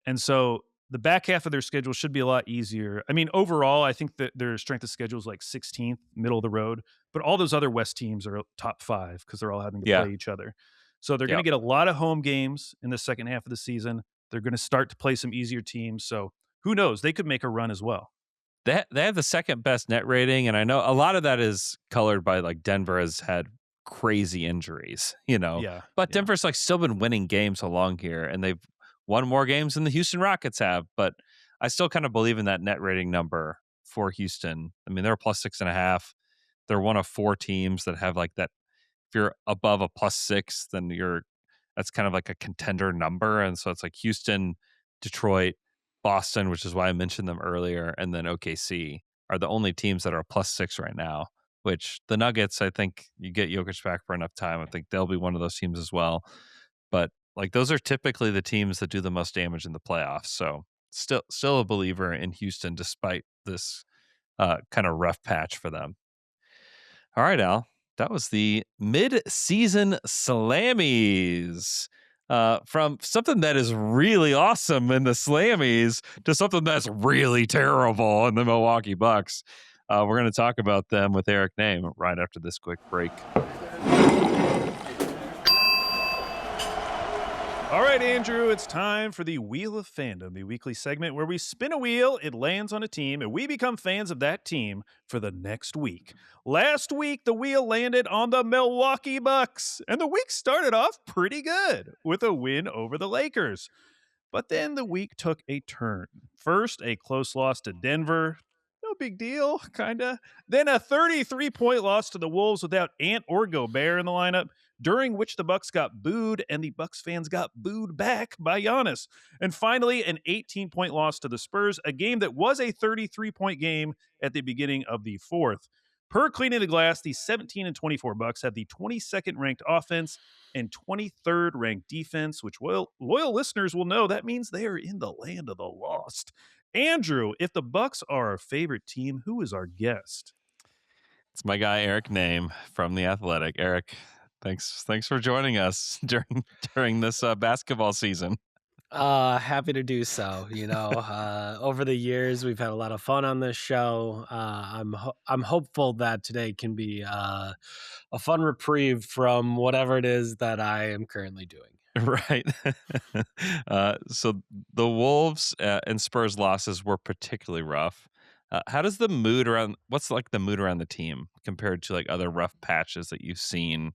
And so the back half of their schedule should be a lot easier. I mean, overall, I think that their strength of schedule is like 16th, middle of the road, but all those other West teams are top 5 because they're all having to Yeah. play each other. So they're going to Yep. get a lot of home games in the second half of the season. They're going to start to play some easier teams. So who knows? They could make a run as well. They have the second best net rating, and I know a lot of that is colored by like Denver has had crazy injuries, Yeah. but Yeah. Denver's like still been winning games along here, and they've won more games than the Houston Rockets have. But I still kind of believe in that net rating number for Houston. I mean, they're plus 6.5. They're one of 4 teams that have like that. If you're above a plus 6, then that's kind of like a contender number. And so it's like Houston, Detroit, Boston, which is why I mentioned them earlier, and then OKC are the only teams that are plus 6 right now, which the Nuggets, I think you get Jokic back for enough time. I think they'll be one of those teams as well. But like those are typically the teams that do the most damage in the playoffs. So still a believer in Houston despite this kind of rough patch for them. All right, Al. That was the mid-season Slammies. From something that is really awesome in the Slammies to something that's really terrible in the Milwaukee Bucks. We're going to talk about them with Eric Nehm right after this quick break. All right, Andrew, it's time for the Wheel of Fandom, the weekly segment where we spin a wheel, it lands on a team, and we become fans of that team for the next week. Last week, the wheel landed on the Milwaukee Bucks, and the week started off pretty good with a win over the Lakers. But then the week took a turn. First, a close loss to Denver. No big deal, kinda. Then a 33-point loss to the Wolves without Ant or Gobert in the lineup, during which the Bucks got booed and the Bucks fans got booed back by Giannis. And finally, an 18-point loss to the Spurs, a game that was a 33-point game at the beginning of the fourth. Per Cleaning the Glass, the 17 and 24 Bucks had the 22nd ranked offense and 23rd ranked defense, which loyal listeners will know that means they are in the land of the lost. Andrew, if the Bucks are our favorite team, who is our guest? It's my guy Eric Nehm from The Athletic. Eric, thanks for joining us during this basketball season. Happy to do so. Over the years, we've had a lot of fun on this show. I'm hopeful that today can be a fun reprieve from whatever it is that I am currently doing. Right. So the Wolves and Spurs losses were particularly rough. What's like the mood around the team compared to like other rough patches that you've seen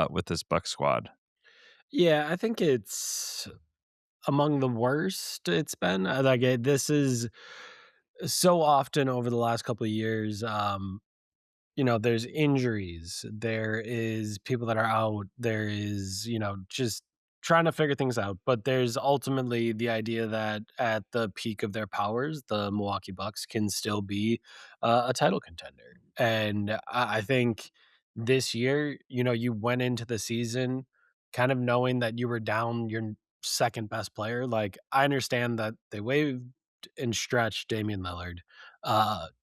with this Buck squad? Yeah, I think it's among the worst it's been. This is so often over the last couple of years. There's injuries, there is people that are out, there is, just trying to figure things out. But there's ultimately the idea that at the peak of their powers, the Milwaukee Bucks can still be a title contender. And I think this year, you went into the season kind of knowing that you were down your second best player. Like, I understand that they waived and stretched Damian Lillard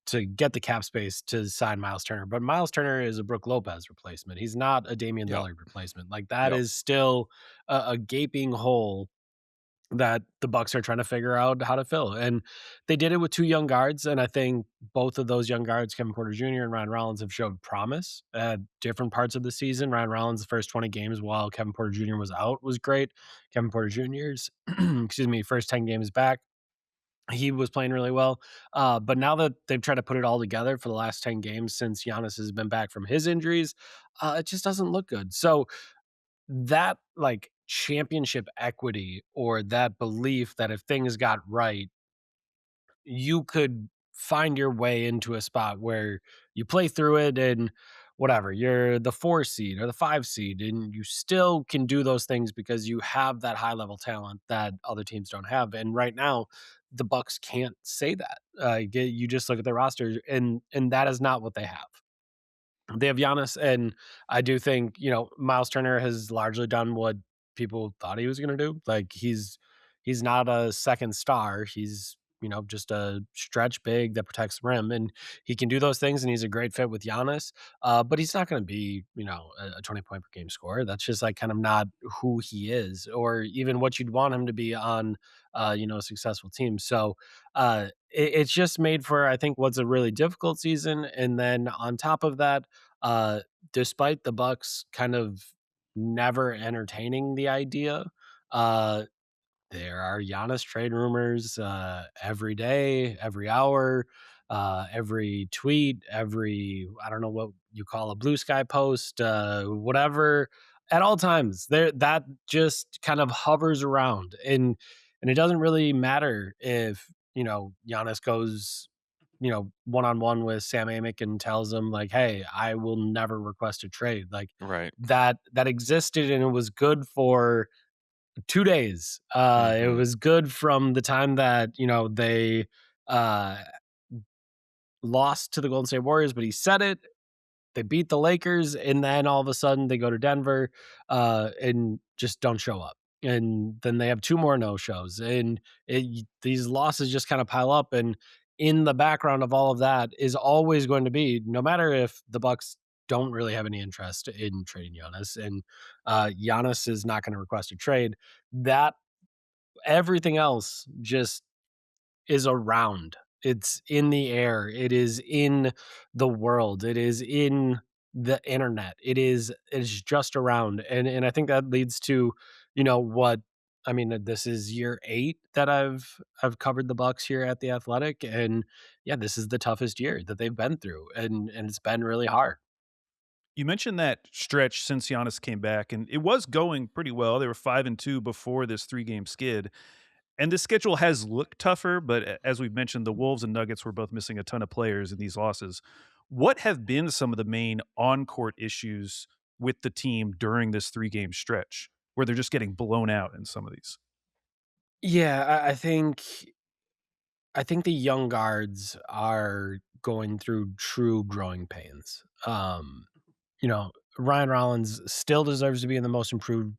to get the cap space to sign Miles Turner. But Miles Turner is a Brook Lopez replacement. He's not a Damian Yep. Lillard replacement. Like, that Yep. is still a gaping hole that the Bucks are trying to figure out how to fill. And they did it with 2 young guards, and I think both of those young guards, Kevin Porter Jr. and Ryan Rollins, have showed promise at different parts of the season. Ryan Rollins, the first 20 games while Kevin Porter Jr. was out, was great. Kevin Porter Jr.'s, first 10 games back, he was playing really well. But now that they've tried to put it all together for the last 10 games since Giannis has been back from his injuries, it just doesn't look good. So that like championship equity, or that belief that if things got right, you could find your way into a spot where you play through it and whatever, you're the 4 seed or the 5 seed, and you still can do those things because you have that high level talent that other teams don't have. And right now, the Bucks can't say that. You just look at their roster, and that is not what they have. They have Giannis, and I do think, Miles Turner has largely done what people thought he was gonna do. Like, he's not a second star. He's, just a stretch big that protects the rim. And he can do those things, and he's a great fit with Giannis. But he's not going to be, a 20-point per game scorer. That's just like kind of not who he is, or even what you'd want him to be on, a successful team. So it's just made for, I think, what's a really difficult season. And then on top of that, uh, despite the Bucks kind of never entertaining the idea, uh, there are Giannis trade rumors every day, every hour, every tweet, every, I don't know what you call a blue sky post, whatever, at all times. There that just kind of hovers around, and it doesn't really matter if Giannis goes one on one with Sam Amick and tells him like, "Hey, I will never request a trade." Like Right. that existed, and it was good for 2 days. It Hmm. was good from the time that, they, uh, lost to the Golden State Warriors, but he said it. They beat the Lakers, and then all of a sudden they go to Denver, and just don't show up. And then they have 2 more no-shows, and these losses just kinda pile up, and in the background of all of that is always going to be, no matter if the Bucks don't really have any interest in trading Giannis, and, Giannis is not gonna request a trade, that everything else just is around. It's in the air. It is in the world. It is in the internet. It's just around. And I think that leads to, what I mean, this is year 8 that I've covered the Bucks here at the Athletic. And yeah, this is the toughest year that they've been through. And it's been really hard. You mentioned that stretch since Giannis came back, and it was going pretty well. They were 5-2 before this 3-game skid. And the schedule has looked tougher, but as we've mentioned, the Wolves and Nuggets were both missing a ton of players in these losses. What have been some of the main on-court issues with the team during this 3-game stretch where they're just getting blown out in some of these? Yeah, I think the young guards are going through true growing pains. You know, Ryan Rollins still deserves to be in the most improved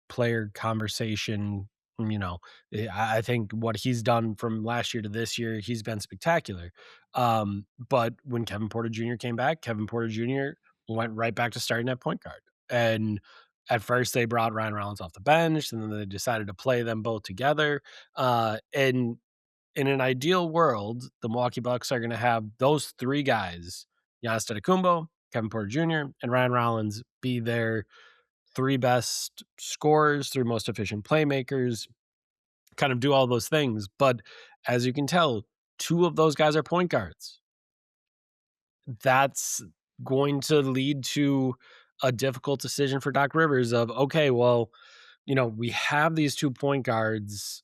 player conversation. I think what he's done from last year to this year, he's been spectacular. But when Kevin Porter Jr. came back, Kevin Porter Jr. went right back to starting at point guard. And at first, they brought Ryan Rollins off the bench, and then they decided to play them both together. And in an ideal world, the Milwaukee Bucks are going to have those 3 guys, Giannis Antetokounmpo, Kevin Porter Jr., and Ryan Rollins, be their 3 best scorers, 3 most efficient playmakers, kind of do all those things. But as you can tell, 2 of those guys are point guards. That's going to lead to a difficult decision for Doc Rivers of, okay, well, we have these 2 point guards.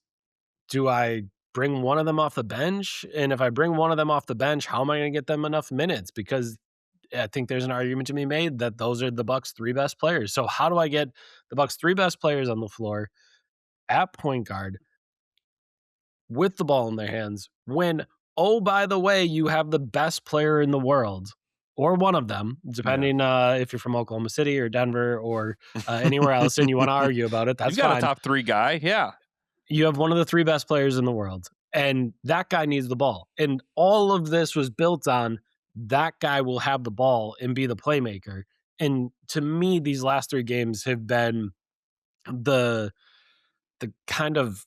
Do I bring one of them off the bench? And if I bring one of them off the bench, how am I going to get them enough minutes? Because I think there's an argument to be made that those are the Bucks' 3 best players. So how do I get the Bucks' 3 best players on the floor at point guard with the ball in their hands when, oh, by the way, you have the best player in the world, or one of them, Yeah. depending if you're from Oklahoma City or Denver or anywhere else, and you want to argue about it, You've that's got a fine. top 3 guy. Yeah. You have one of the 3 best players in the world, and that guy needs the ball. And all of this was built on that guy will have the ball and be the playmaker. And to me, these last 3 games have been the kind of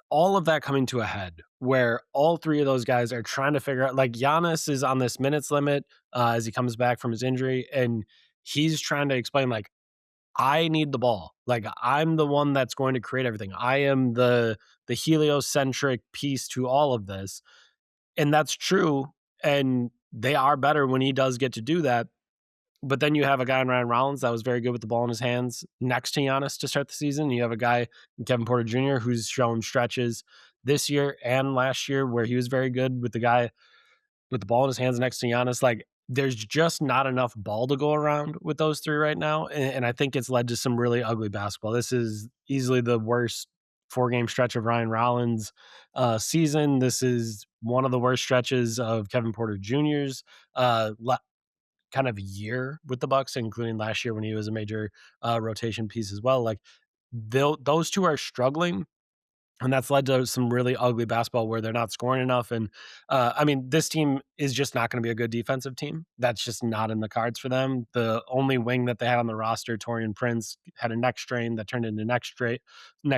all of that coming to a head where all 3 of those guys are trying to figure out, like, Giannis is on this minutes limit as he comes back from his injury, and he's trying to explain, like, I need the ball. Like, I'm the one that's going to create everything. I am the heliocentric piece to all of this. And that's true. And they are better when he does get to do that. But then you have a guy in Ryan Rollins that was very good with the ball in his hands next to Giannis to start the season. You have a guy, Kevin Porter Jr., who's shown stretches this year and last year where he was very good with the guy with the ball in his hands next to Giannis. Like, there's just not enough ball to go around with those 3 right now, and I think it's led to some really ugly basketball. This is easily the worst 4-game stretch of Ryan Rollins' season. This is one of the worst stretches of Kevin Porter Jr.'s kind of year with the Bucks, including last year when he was a major rotation piece as well. Like, those 2 are struggling, And that's led to some really ugly basketball where they're not scoring enough. And I mean, this team is just not going to be a good defensive team. That's just not in the cards for them. The only wing that they had on the roster, Torian Prince, had a neck strain that turned into neck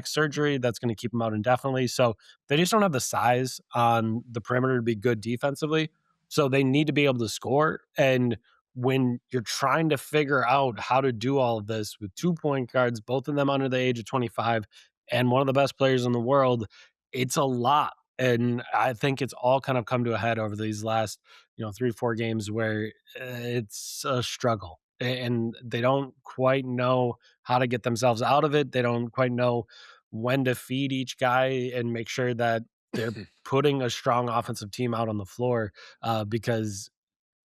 surgery. That's going to keep him out indefinitely. So they just don't have the size on the perimeter to be good defensively. So they need to be able to score. And when you're trying to figure out how to do all of this with 2 point guards, both of them under the age of 25, and one of the best players in the world, it's a lot. And I think it's all kind of come to a head over these last, 3, 4 games where it's a struggle. And they don't quite know how to get themselves out of it. They don't quite know when to feed each guy and make sure that they're putting a strong offensive team out on the floor because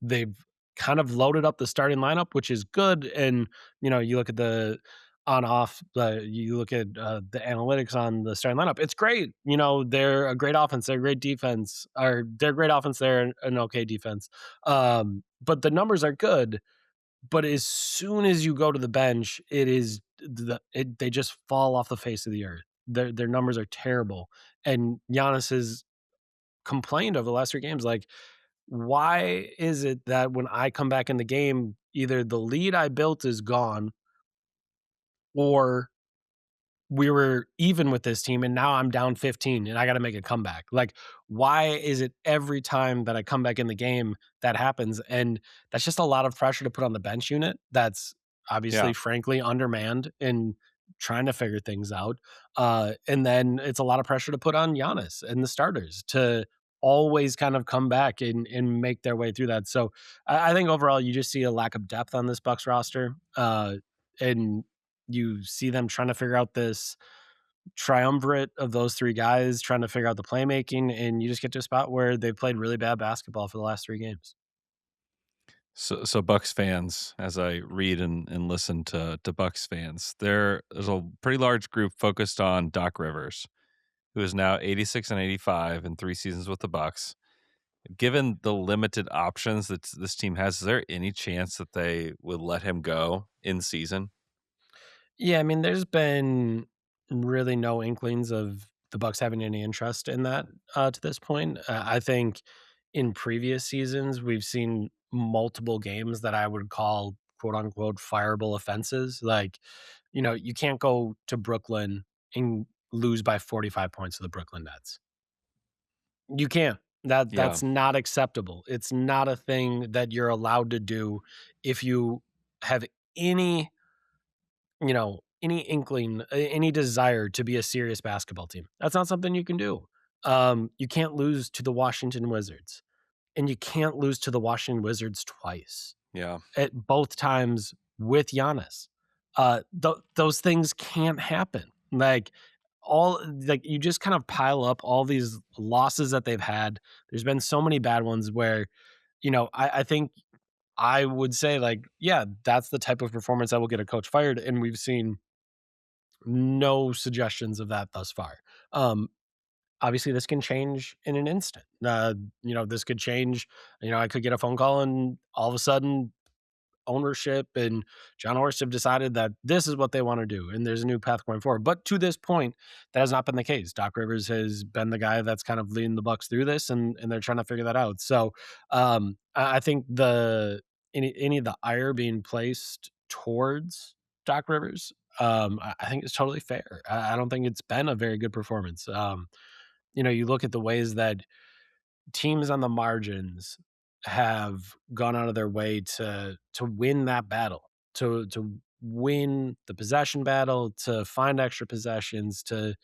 they've kind of loaded up the starting lineup, which is good. And, you look at the on off, you look at the analytics on the starting lineup. It's great. They're a great offense. They're a great defense. Or they're great offense. They're an okay defense. But the numbers are good. But as soon as you go to the bench, they just fall off the face of the earth. Their numbers are terrible. And Giannis has complained over the last 3 games, like, why is it that when I come back in the game, either the lead I built is gone or we were even with this team and now I'm down 15 and I got to make a comeback. Like, why is it every time that I come back in the game that happens? And that's just a lot of pressure to put on the bench unit. That's Yeah. obviously, frankly, undermanned and trying to figure things out. And then it's a lot of pressure to put on Giannis and the starters to always kind of come back and make their way through that. So I think overall you just see a lack of depth on this Bucks roster. And you see them trying to figure out this triumvirate of those 3 guys trying to figure out the playmaking, and you just get to a spot where they've played really bad basketball for the last 3 games. So Bucks fans, as I read and listen to Bucks fans, there's a pretty large group focused on Doc Rivers, who is now 86 and 85 in 3 seasons with the Bucks. Given the limited options that this team has, is there any chance that they would let him go in season? Yeah, I mean, there's been really no inklings of the Bucks having any interest in that, to this point. I think in previous seasons, we've seen multiple games that I would call, quote, unquote, "fireable offenses." Like, you can't go to Brooklyn and lose by 45 points to the Brooklyn Nets. You can't. Yeah, That's not acceptable. It's not a thing that you're allowed to do if you have any, any inkling, any desire to be a serious basketball team. That's not something you can do. You can't lose to the Washington Wizards, and you can't lose to the Washington Wizards twice yeah, at both times with Giannis. Those things can't happen. Like you just kind of pile up all these losses that they've had. There's been so many bad ones where, I think I would say, like, yeah, that's the type of performance that will get a coach fired, and we've seen no suggestions of that thus far. Um, Obviously, this can change in an instant. This could change. I could get a phone call, and all of a sudden, ownership and John Horst have decided that this is what they want to do, and there's a new path going forward. But to this point, that has not been the case. Doc Rivers has been the guy that's kind of leading the Bucks through this, and they're trying to figure that out. So I think any of the ire being placed towards Doc Rivers, I think it's totally fair. I don't think it's been a very good performance. You look at the ways that teams on the margins have gone out of their way to win that battle, to win the possession battle, to find extra possessions, to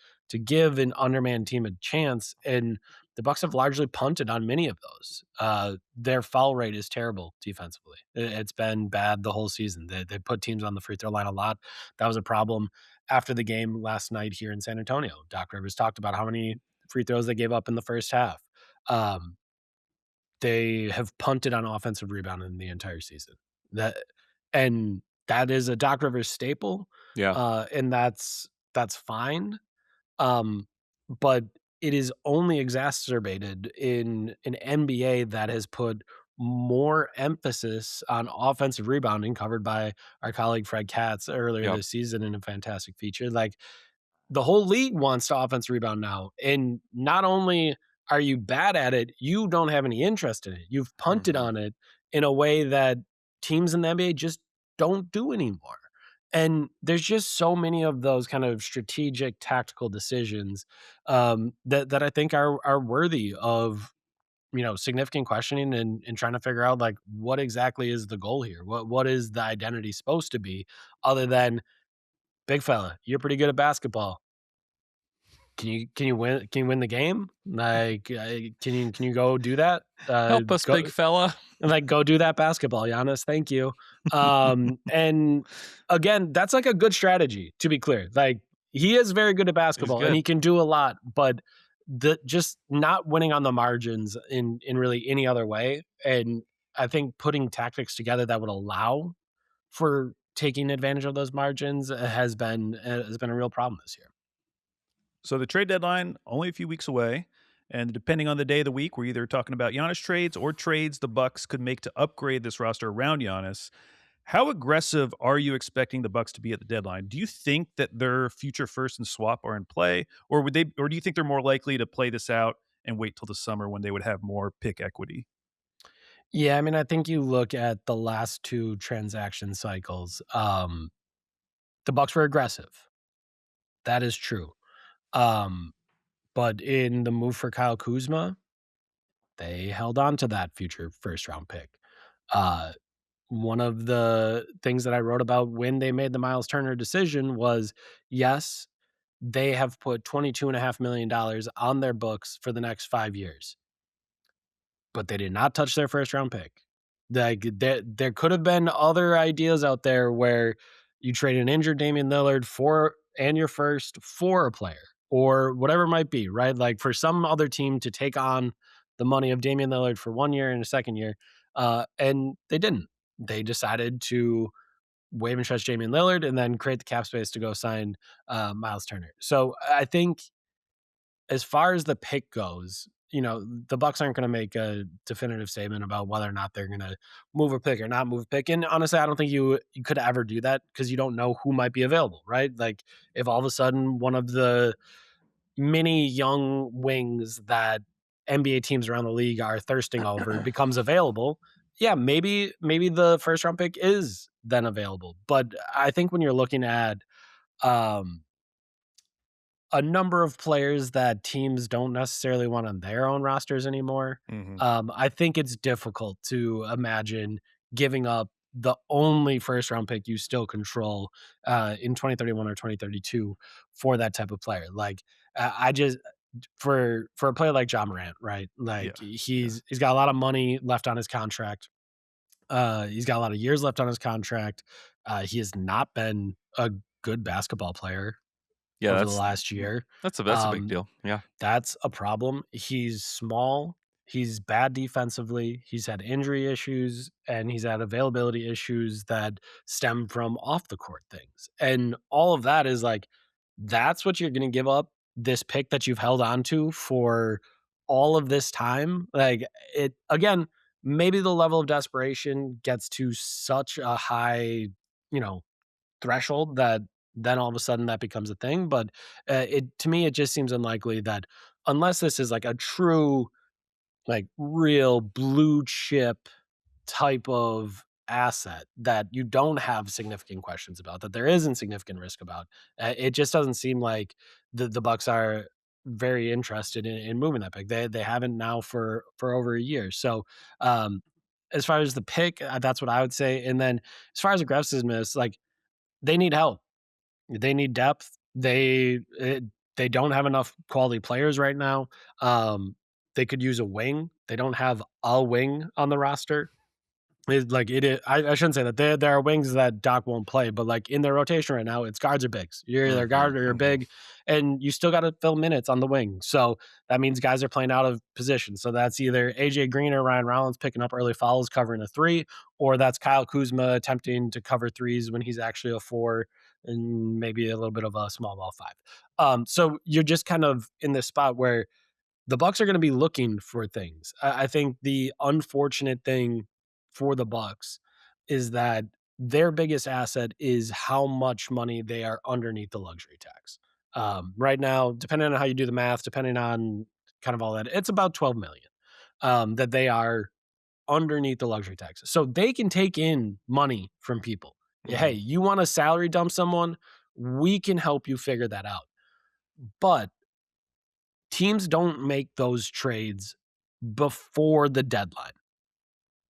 give an undermanned team a chance. And the Bucks have largely punted on many of those. Their foul rate is terrible defensively. It's been bad the whole season. They put teams on the free throw line a lot. That was a problem after the game last night here in San Antonio. Doc Rivers talked about how many free throws they gave up in the first half. Um, they have punted on offensive rebounding the entire season. That and that is a Doc Rivers staple, yeah, and that's fine. Um, but it is only exacerbated in an NBA that has put more emphasis on offensive rebounding, covered by our colleague Fred Katz earlier yeah. this season in a fantastic feature. Like, the whole league wants to offense rebound now. And not only are you bad at it, you don't have any interest in it. You've punted Mhm. on it in a way that teams in the NBA just don't do anymore. And there's just so many of those kind of strategic, tactical decisions that I think are worthy of significant questioning and trying to figure out like what exactly is the goal here? What is the identity supposed to be other than big fella, you're pretty good at basketball. Can you win the game? Like, can you go do that? Help us, Go big fella. like go do that basketball, Giannis. Thank you. And again, that's like a good strategy. To be clear, like he is very good at He's basketball and good. he can do a lot, but the just not winning on the margins in really any other way. And I think putting tactics together that would allow for taking advantage of those margins has been a real problem this year. So the trade deadline only a few weeks away, and depending on the day of the week, we're either talking about Giannis trades or trades the Bucks could make to upgrade this roster around Giannis. How aggressive are you expecting the Bucks to be at the deadline? Do you think that their future first and swap are in play, or or do you think they're more likely to play this out and wait till the summer when they would have more pick equity? Yeah, I mean, I think you look at the last 2 transaction cycles, the Bucks were aggressive. That is true. Um, but in the move for Kyle Kuzma, they held on to that future first round pick. Uh, One of the things that I wrote about when they made the Miles Turner decision was, yes, they have put $22.5 million on their books for the next 5 years, but they did not touch their first round pick. Like there could have been other ideas out there where you trade an injured Damian Lillard for and your first for a player or whatever it might be, right? Like for some other team to take on the money of Damian Lillard for 1 year and a second year, and they didn't. They decided to waive and stretch Damian Lillard and then create the cap space to go sign Miles Turner. So I think as far as the pick goes, the Bucks aren't going to make a definitive statement about whether or not they're going to move a pick or not move a pick. And honestly, I don't think you could ever do that because you don't know who might be available, right? Like if all of a sudden one of the many young wings that NBA teams around the league are thirsting over becomes available, yeah, maybe the first round pick is then available. But I think when you're looking at um a number of players that teams don't necessarily want on their own rosters anymore. Hmm. I think it's difficult to imagine giving up the only first round pick you still control in 2031 or 2032 for that type of player. Like I just for a player like John Morant, right? Yeah, Like yeah. he's got a lot of money left on his contract. He's got a lot of years left on his contract. He has not been a good basketball player Yeah, over the last year. that's a big Um, deal. Yeah. that's a problem. He's small. He's bad defensively. He's had injury issues and he's had availability issues that stem from off the court things. And all of that is like, that's what you're going to give up this pick that you've held on to for all of this time. Like, it again, maybe the level of desperation gets to such a high, you know, threshold that then all of a sudden that becomes a thing. But it to me, it just seems unlikely that unless this is like a true, like real blue chip type of asset that you don't have significant questions about, that there isn't significant risk about. It just doesn't seem like the Bucks are very interested in moving that pick. They haven't now for over a year. So as far as the pick, that's what I would say. And then as far as aggressiveness, like they need help. They need depth. They don't have enough quality players right now. They could use a wing. They don't have a wing on the roster. It's like it is, I shouldn't say that. There are wings that Doc won't play, but like in their rotation right now, it's guards or bigs. You're either Mhm, guard or you're mhm. big, and you still got to fill minutes on the wing. So that means guys are playing out of position. So that's either AJ Green or Ryan Rollins picking up early fouls, covering a three, or that's Kyle Kuzma attempting to cover threes when he's actually a four and maybe a little bit of a small ball five. So you're just kind of in this spot where the Bucks are going to be looking for things. I think the unfortunate thing for the Bucks is that their biggest asset is how much money they are underneath the luxury tax. Right now, depending on how you do the math, depending on kind of all that, it's about 12 million that they are underneath the luxury tax. So they can take in money from people. Hey, Mhm. you want to salary dump someone? We can help you figure that out. But teams don't make those trades before the deadline.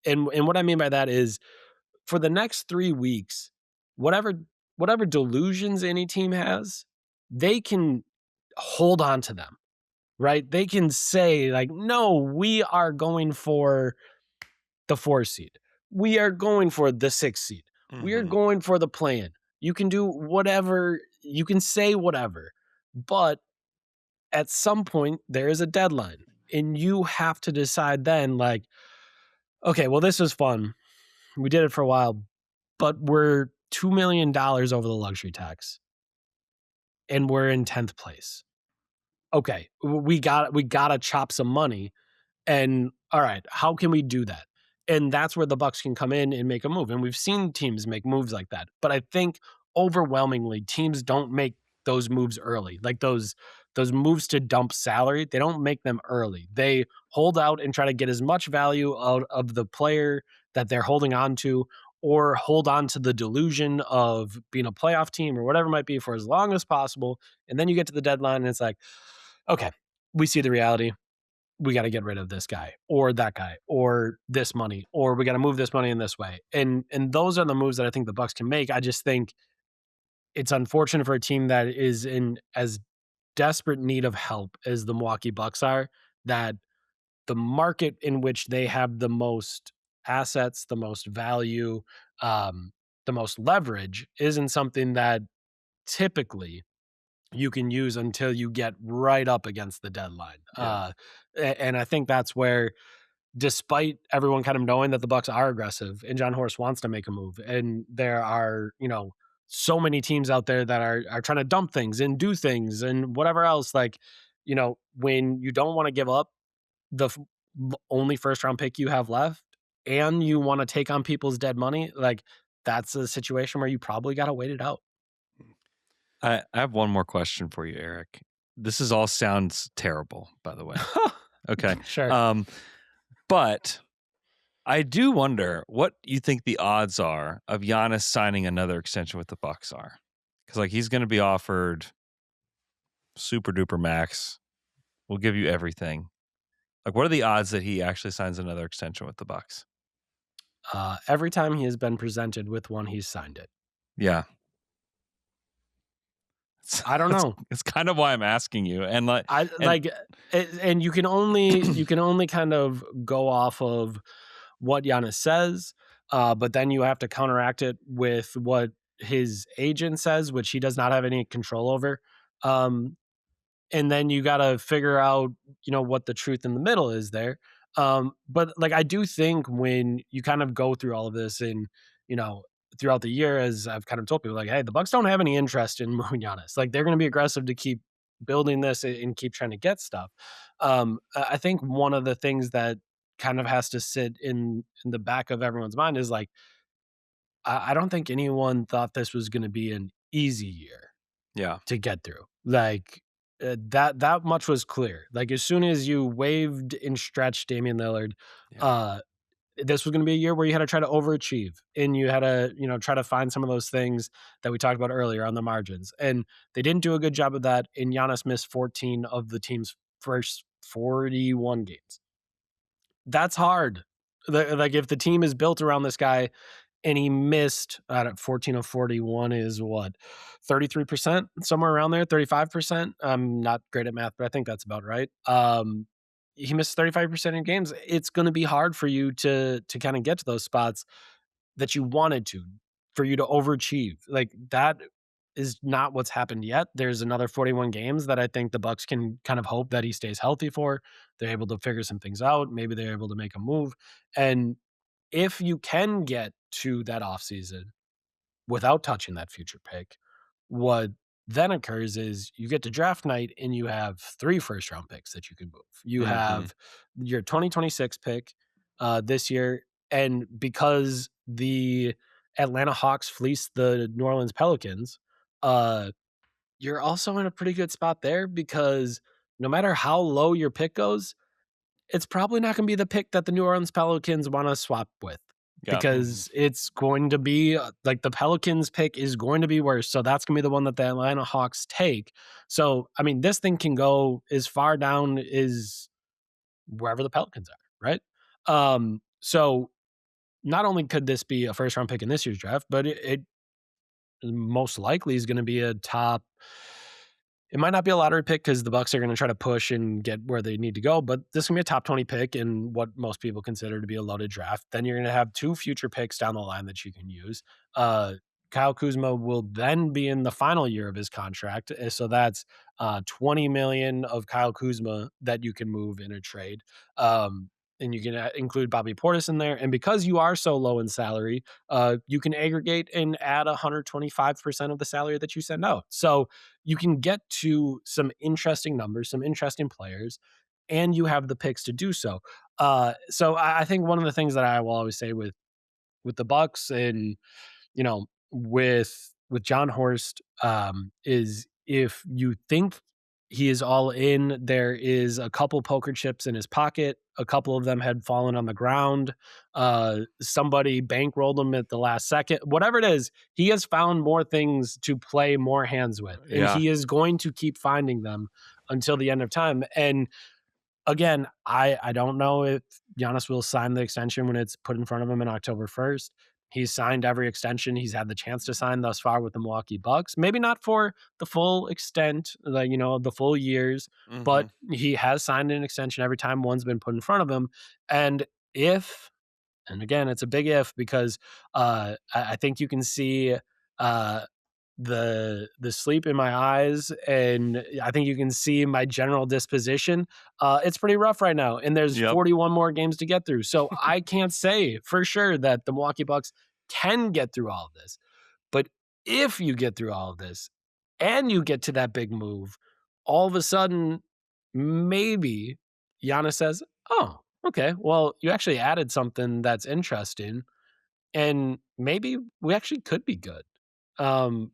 And what I mean by that is for the next 3 weeks, whatever whatever delusions any team has, they can hold on to them, right? They can say like, "No, we are going for the 4 seed. We are going for the 6 seed. We are Mhm. going for the plan." You can do whatever, you can say whatever, but at some point there is a deadline and you have to decide then like, "Okay, well this was fun. We did it for a while, but we're $2 million over the luxury tax and we're in 10th place. Okay, we gotta chop some money. And all right, how can we do that? And that's where the Bucks can come in and make a move. And we've seen teams make moves like that. But I think overwhelmingly teams don't make those moves early. Like those moves to dump salary, they don't make them early. They hold out and try to get as much value out of the player that they're holding on to, or hold on to the delusion of being a playoff team or whatever it might be for as long as possible. And then you get to the deadline and it's like, okay, we see the reality, we got to get rid of this guy or that guy or this money, or we got to move this money in this way. And those are the moves that I think the Bucks can make. I just think it's unfortunate for a team that is in as desperate need of help as the Milwaukee Bucks are, that the market in which they have the most assets, the most value, um, the most leverage isn't something that typically you can use until you get right up against the deadline. Yeah. And I think that's where, despite everyone kind of knowing that the Bucks are aggressive and John Horst wants to make a move, and there are, so many teams out there that are trying to dump things and do things and whatever else, like, when you don't want to give up the only first round pick you have left and you want to take on people's dead money, like that's a situation where you probably got to wait it out. I have one more question for you, Eric. This is all sounds terrible, by the way. Okay. Sure. Um, but I do wonder what you think the odds are of Giannis signing another extension with the Bucks are. Because like he's going to be offered super duper max. We'll give you everything. Like, what are the odds that he actually signs another extension with the Bucks? Every time he has been presented with one, he's signed it. Yeah, I don't that's know. it's kind of why I'm asking you. And like, I and like, and you can only kind of go off of what Giannis says, but then you have to counteract it with what his agent says, which he does not have any control over. Um, and then you got to figure out, what the truth in the middle is there. But like I do think when you kind of go through all of this and, you know throughout the year, as I've kind of told people, like, hey, the Bucks don't have any interest in moving Giannis. Like they're going to be aggressive to keep building this and keep trying to get stuff. I think one of the things that kind of has to sit in the back of everyone's mind is like, I don't think anyone thought this was going to be an easy year yeah, to get through. Like, that much was clear. Like, as soon as you waived and stretched Damian Lillard, yeah, uh, this was gonna be a year where you had to try to overachieve, and you had to, try to find some of those things that we talked about earlier on the margins, and they didn't do a good job of that, and Giannis missed 14 of the team's first 41 games. That's hard. Like, if the team is built around this guy and he missed, I don't 14 of 41 is what? 33%, somewhere around there, 35%. I'm not great at math, but I think that's about right. He missed 35% of games. It's gonna be hard for you to kinda get to those spots that you wanted to, for you to overachieve. Like, that is not what's happened yet. There's another 41 games that I think the Bucks can kind of hope that he stays healthy for. They're able to figure some things out. Maybe they're able to make a move. And if you can get to that offseason without touching that future pick, what then occurs is you get to draft night and you have 3 first round picks that you can move. You hmm have your 2026 pick this year, and because the Atlanta Hawks fleeced the New Orleans Pelicans, uh, you're also in a pretty good spot there because no matter how low your pick goes, it's probably not gonna be the pick that the New Orleans Pelicans wanna swap with Yeah. because it's going to be, like, the Pelicans pick is going to be worse, so that's gonna be the one that the Atlanta Hawks take. So, I mean, this thing can go as far down as wherever the Pelicans are, right? So not only could this be a first round pick in this year's draft, but it most likely is gonna be a top it might not be a lottery pick because the Bucks are going to try to push and get where they need to go, but this is going to be a top 20 pick in what most people consider to be a loaded draft. Then you're going to have 2 future picks down the line that you can use. Kyle Kuzma will then be in the final year of his contract, so that's 20 million of Kyle Kuzma that you can move in a trade. And you can include Bobby Portis in there. And because you are so low in salary, you can aggregate and add 125% of the salary that you send out. So you can get to some interesting numbers, some interesting players, and you have the picks to do so. So I think one of the things that I will always say with the Bucks and with John Horst, is if you think he is all in, there is a couple poker chips in his pocket. A couple of them had fallen on the ground. Somebody bankrolled him at the last second. Whatever it is, he has found more things to play more hands with, and Yeah. he is going to keep finding them until the end of time. And again, I don't know if Giannis will sign the extension when it's put in front of him on October 1st. He's signed every extension he's had the chance to sign thus far with the Milwaukee Bucks. Maybe not for the full extent, like, the full years, but he has signed an extension every time one's been put in front of him. And if, and again, it's a big if because I think you can see uh, the sleep in my eyes, and I think you can see my general disposition. It's pretty rough right now, and there's Yep. 41 more games to get through. So I can't say for sure that the Milwaukee Bucks can get through all of this. But if you get through all of this and you get to that big move, all of a sudden, maybe Giannis says, "Oh, okay, well, you actually added something that's interesting, and maybe we actually could be good." Um,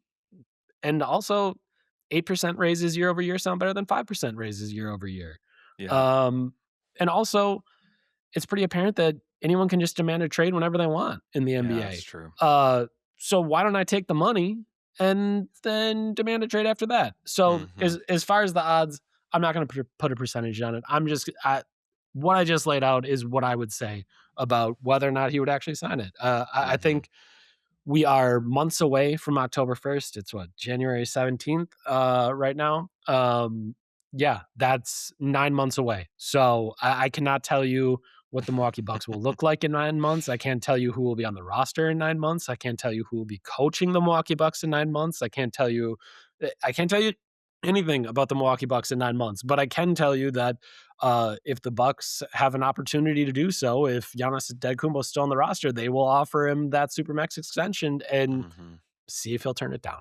and also, 8% raises year over year sound better than 5% raises year over year. Yeah. And also, it's pretty apparent that anyone can just demand a trade whenever they want in the Yeah, NBA. that's true. So why don't I take the money and then demand a trade after that? So as far as the odds, I'm not going to put a percentage on it. What I just laid out is what I would say about whether or not he would actually sign it. I think we are months away from October 1st. It's what, January 17th right now. Yeah, that's 9 months away. So I cannot tell you what the Milwaukee Bucks will look like in 9 months. I can't tell you who will be on the roster in 9 months. I can't tell you who will be coaching the Milwaukee Bucks in 9 months. I can't tell you anything about the Milwaukee Bucks in 9 months, but I can tell you that if the Bucks have an opportunity to do so, if Giannis Antetokounmpo is still on the roster, they will offer him that supermax extension and see if he'll turn it down.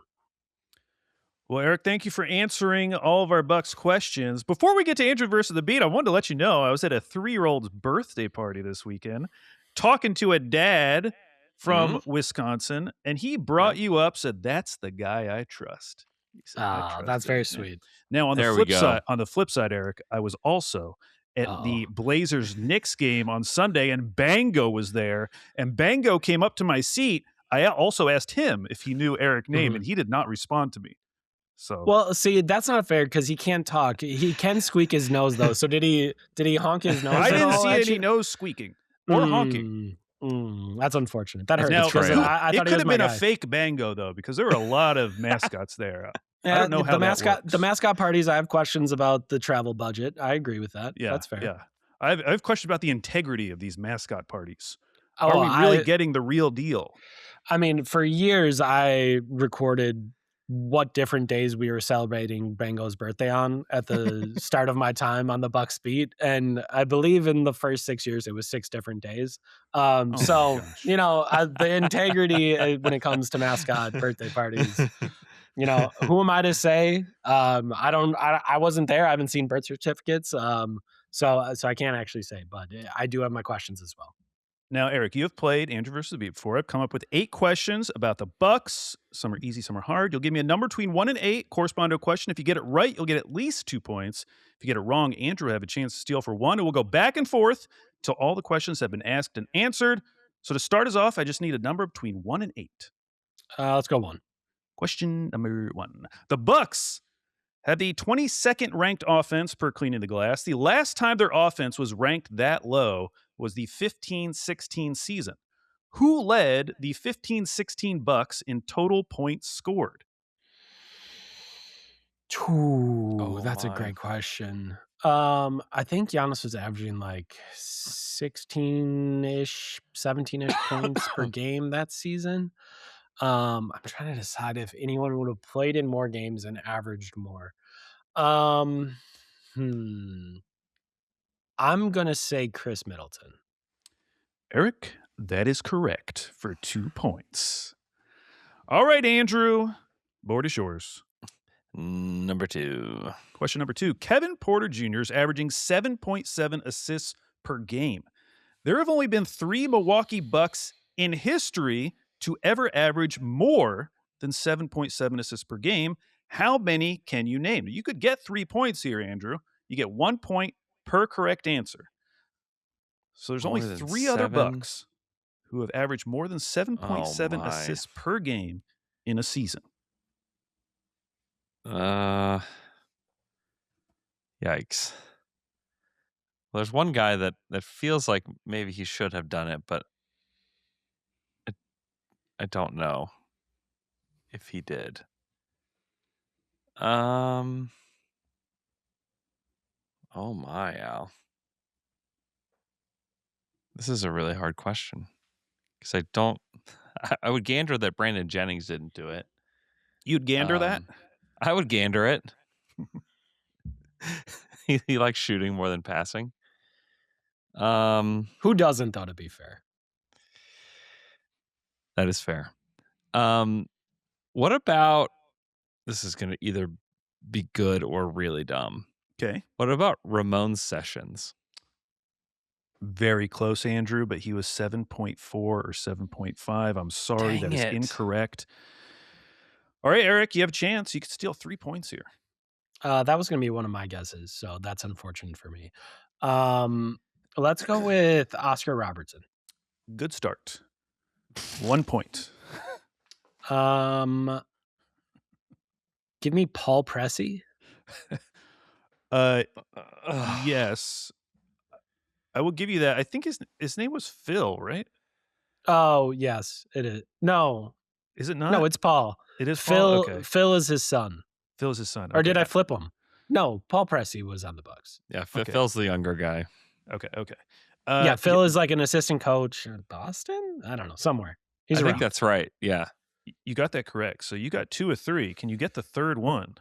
Well, Eric, thank you for answering all of our Bucks questions. Before we get to Andrew versus the Beat, I wanted to let you know I was at a 3-year-old's birthday party this weekend, talking to a dad from Wisconsin, and he brought you up, said, "That's the guy I trust." He said, "I trust That's him." very sweet. Now, on There we go. the flip side, Eric, I was also at the Blazers Knicks game on Sunday, and Bango was there, and Bango came up to my seat. I also asked him if he knew Eric Nehm, and he did not respond to me. So, Well, see, that's not fair because he can't talk. He can squeak his nose though. So did he honk his nose? I at didn't all see at any you? nose squeaking or honking. That's unfortunate. That hurts. Now, because betrayal. I it thought he could was have my been a guy. fake Bango though, because there were a lot of mascots there. Yeah, I don't know how the mascot. that The works. mascot parties. I have questions about the travel budget. I agree with that. Yeah, That's fair. yeah. I have questions about the integrity of these mascot parties. Oh, Are we really getting the real deal? I mean, for years I recorded what different days we were celebrating Bango's birthday on at the start of my time on the Bucks beat, and I believe in the first 6 years it was 6 different days. my So gosh. the integrity when it comes to mascot birthday parties. Who am I to say? I wasn't there. I haven't seen birth certificates. So I can't actually say, but I do have my questions as well. Now, Eric, you have played Andrew versus the Beat before. I've come up with 8 questions about the Bucks. Some are easy, some are hard. You'll give me a number between 1 and 8, correspond to a question. If you get it right, you'll get at least 2 points. If you get it wrong, Andrew will have a chance to steal for 1, and we'll go back and forth till all the questions have been asked and answered. So to start us off, I just need a number between 1 and 8. Let's go 1. Question number 1. The Bucks had the 22nd ranked offense per cleaning the glass. The last time their offense was ranked that low was the 15-16 season. Who led the 15-16 Bucks in total points scored? Ooh, that's a great question. I think Giannis was averaging like 16-ish, 17-ish points per game that season. I'm trying to decide if anyone would have played in more games and averaged more. I'm gonna say Chris Middleton. Eric, that is correct for 2 points. All right, Andrew, board is yours. Number 2. Question number 2. Kevin Porter Jr. is averaging 7.7 assists per game. There have only been 3 Milwaukee Bucks in history to ever average more than 7.7 assists per game. How many can you name? You could get 3 points here, Andrew. You get 1 point per correct answer. So there's only 3 other Bucks who have averaged more than 7.7 assists per game in a season. Yikes. Well, there's one guy that feels like maybe he should have done it, but I don't know if he did. Oh my, Al. This is a really hard question because I would gander that Brandon Jennings didn't do it. You'd gander that? I would gander it. He likes shooting more than passing. Who doesn't, though, to be fair? That is fair. What about, this is going to either be good or really dumb. Okay. What about Ramon Sessions? Very close, Andrew, but he was 7.4 or 7.5. I'm sorry, Dang that is it. incorrect. All right, Eric, you have a chance. You could steal 3 points here. That was going to be one of my guesses, so that's unfortunate for me. Let's go with Oscar Robertson. Good start. 1 point. Give me Paul Pressey. Yes. I will give you that. I think his name was Phil, right? Oh, yes, it is. No. Is it not? No, it's Paul. It is Phil. Paul? Okay. Phil is his son. Phil is his son. Or did I flip him? No, Paul Pressey was on the Bucks. Yeah, Okay. Phil's the younger guy. Okay. Yeah, Phil is like an assistant coach in Boston? I don't know, somewhere. I think that's right. Yeah. You got that correct. So you got 2 of 3. Can you get the third one?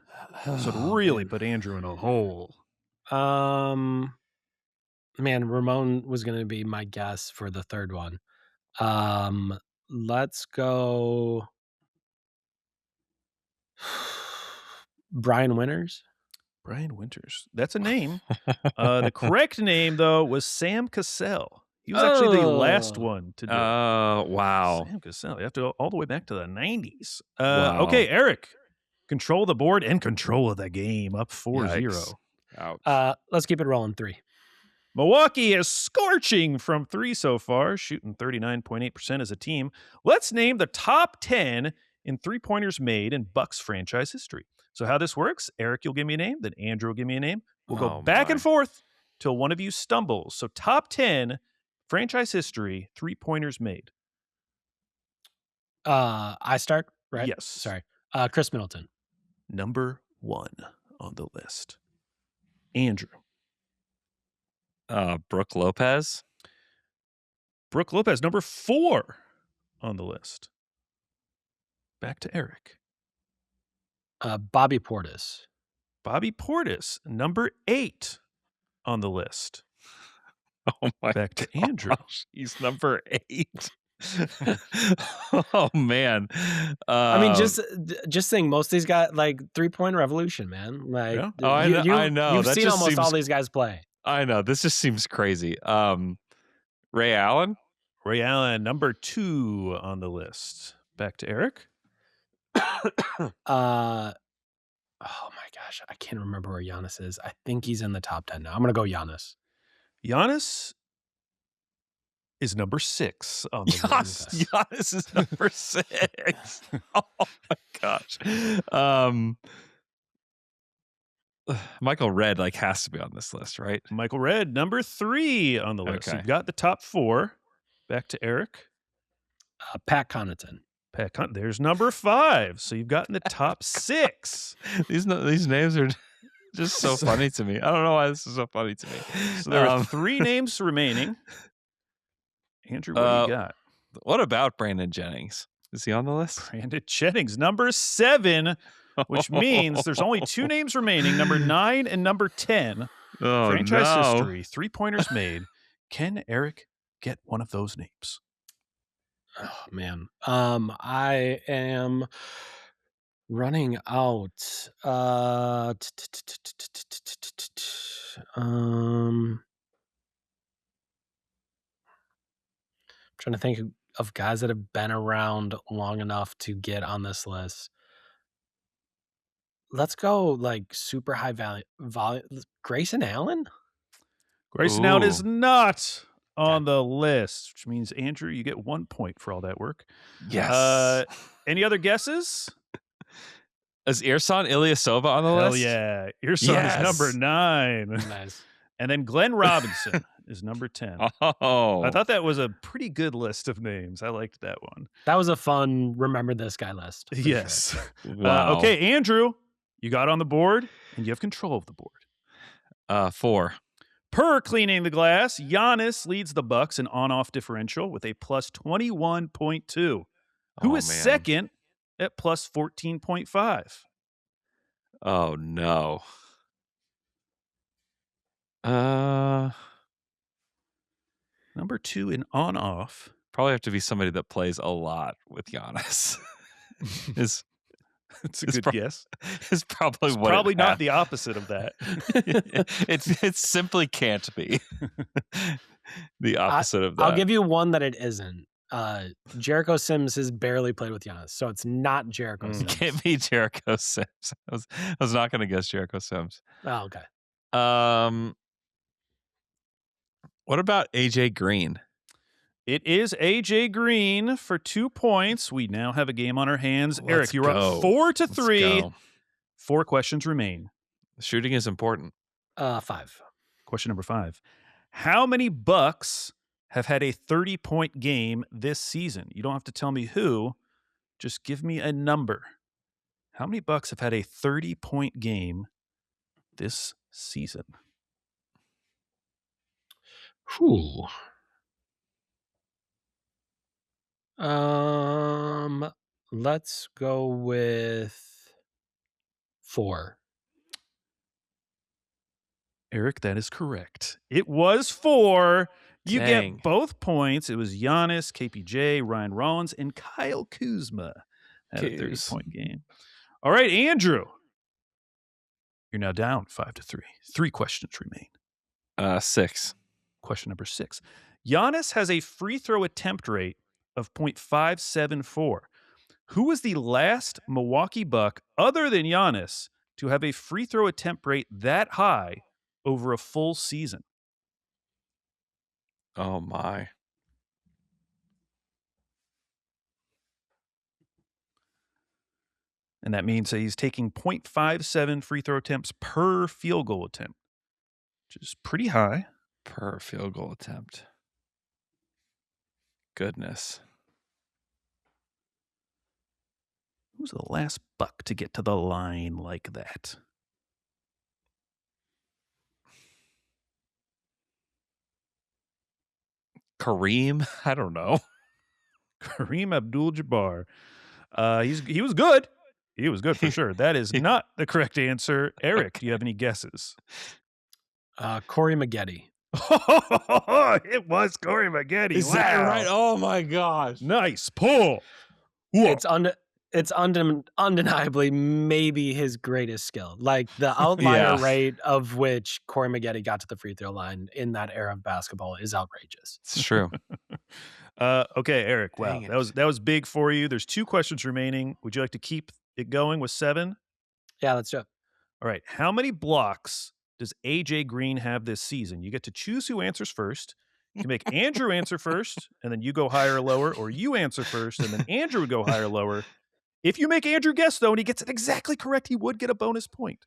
So it really put Andrew in a hole. Man, Ramon was going to be my guess for the third one. Let's go Brian Winters. Brian Winters. That's a name. The correct name, though, was Sam Cassell. He was actually the last one to do it. Oh, wow. Sam Cassell. You have to go all the way back to the 90s. Wow. Okay, Eric. Control the board and control of the game. Up 4-0. Ouch. Let's keep it rolling. 3. Milwaukee is scorching from 3 so far, shooting 39.8% as a team. Let's name the top 10 in three-pointers made in Bucks franchise history. So how this works, Eric, you'll give me a name, then Andrew will give me a name. We'll go back and forth till one of you stumbles. So top 10 franchise history, three-pointers made. I start, right? Yes. Sorry. Chris Middleton. Number 1 on the list. Andrew. Brooke Lopez. Brooke Lopez, number 4 on the list. Back to Eric. Bobby Portis. Bobby Portis, number 8 on the list. Oh my Back to Andrew. He's number 8. Oh man. I mean, just saying, most of these guys, like 3-point revolution, man. Like, Yeah. Oh, I know. You've That seen just almost seems- all these guys play. I know. This just seems crazy. Ray Allen? Ray Allen, number 2 on the list. Back to Eric. Oh my gosh, I can't remember where Giannis is. I think he's in the top 10 now. I'm gonna go Giannis. Giannis is number 6 on the list. Giannis is number 6. Oh my gosh. Michael Redd has to be on this list, right? Michael Redd, number 3 on the list. So Okay. you've got the top 4. Back to Eric. Pat Connaughton. There's number 5. So you've gotten the top 6. These names are just so funny to me. I don't know why this is so funny to me. So there are 3 names remaining. Andrew, what do you got? What about Brandon Jennings? Is he on the list? Brandon Jennings, number 7, which means there's only 2 names remaining, number 9 and number 10. Oh, Franchise history, 3-pointers made. Can Eric get one of those names? Oh man. I am running out. Trying to think of guys that have been around long enough to get on this list. Let's go super high value. Grayson Allen? Grayson Allen is not on the list, which means, Andrew, you get 1 point for all that work. Yes. Any other guesses? Is Ersan Ilyasova on the Hell list? yeah. Ersan is number 9. Nice. And then Glenn Robinson is number 10. Oh. I thought that was a pretty good list of names. I liked that one. That was a fun remember this guy list. for Yes. sure. Wow. Okay, Andrew, you got on the board, and you have control of the board. 4. Per Cleaning the Glass, Giannis leads the Bucks in on-off differential with a plus 21.2. Who is second at plus 14.5? Oh, no. Number 2 in on-off. Probably have to be somebody that plays a lot with Giannis. It's a good guess. It's probably It's what probably it not the opposite of that. It simply can't be the opposite of that. I'll give you one that it isn't. Jericho Sims has barely played with Giannis, so it's not Jericho Sims. Can't be Jericho Sims. I was not going to guess Jericho Sims. Oh, okay. What about AJ Green? It is AJ Green for 2 points. We now have a game on our hands. Eric, you're up 4-3. 4 questions remain. Shooting is important. 5. Question number 5. How many Bucks have had a 30-point game this season? You don't have to tell me who. Just give me a number. How many Bucks have had a 30-point game this season? Whew. Let's go with 4. Eric, that is correct. It was 4. You Dang. get both points. It was Giannis, KPJ, Ryan Rollins, and Kyle Kuzma had a 30-point game. All right, Andrew. You're now down 5-3. 3 questions remain. 6. Question number 6. Giannis has a free throw attempt rate of .574. Who was the last Milwaukee Buck other than Giannis to have a free throw attempt rate that high over a full season? Oh, my. And that means that he's taking .57 free throw attempts per field goal attempt, which is pretty high. Per field goal attempt. Goodness. Who's the last Buck to get to the line like that? Kareem? I don't know. Kareem Abdul-Jabbar. He was good. He was good for sure. That is not the correct answer. Eric, do you have any guesses? Corey Maggette. It was Corey Maggette. Is that right? Oh my gosh. Nice pull. Whoa. It's undeniably maybe his greatest skill. Like the outlier rate of which Corey Maggette got to the free throw line in that era of basketball is outrageous. It's true. Okay, Eric. Wow, Dang that was big for you. There's 2 questions remaining. Would you like to keep it going with 7? Yeah, let's do it. All right. How many blocks does AJ Green have this season? You get to choose who answers first. You can make Andrew answer first, and then you go higher or lower, or you answer first, and then Andrew would go higher or lower. If you make Andrew guess, though, and he gets it exactly correct, he would get a bonus point.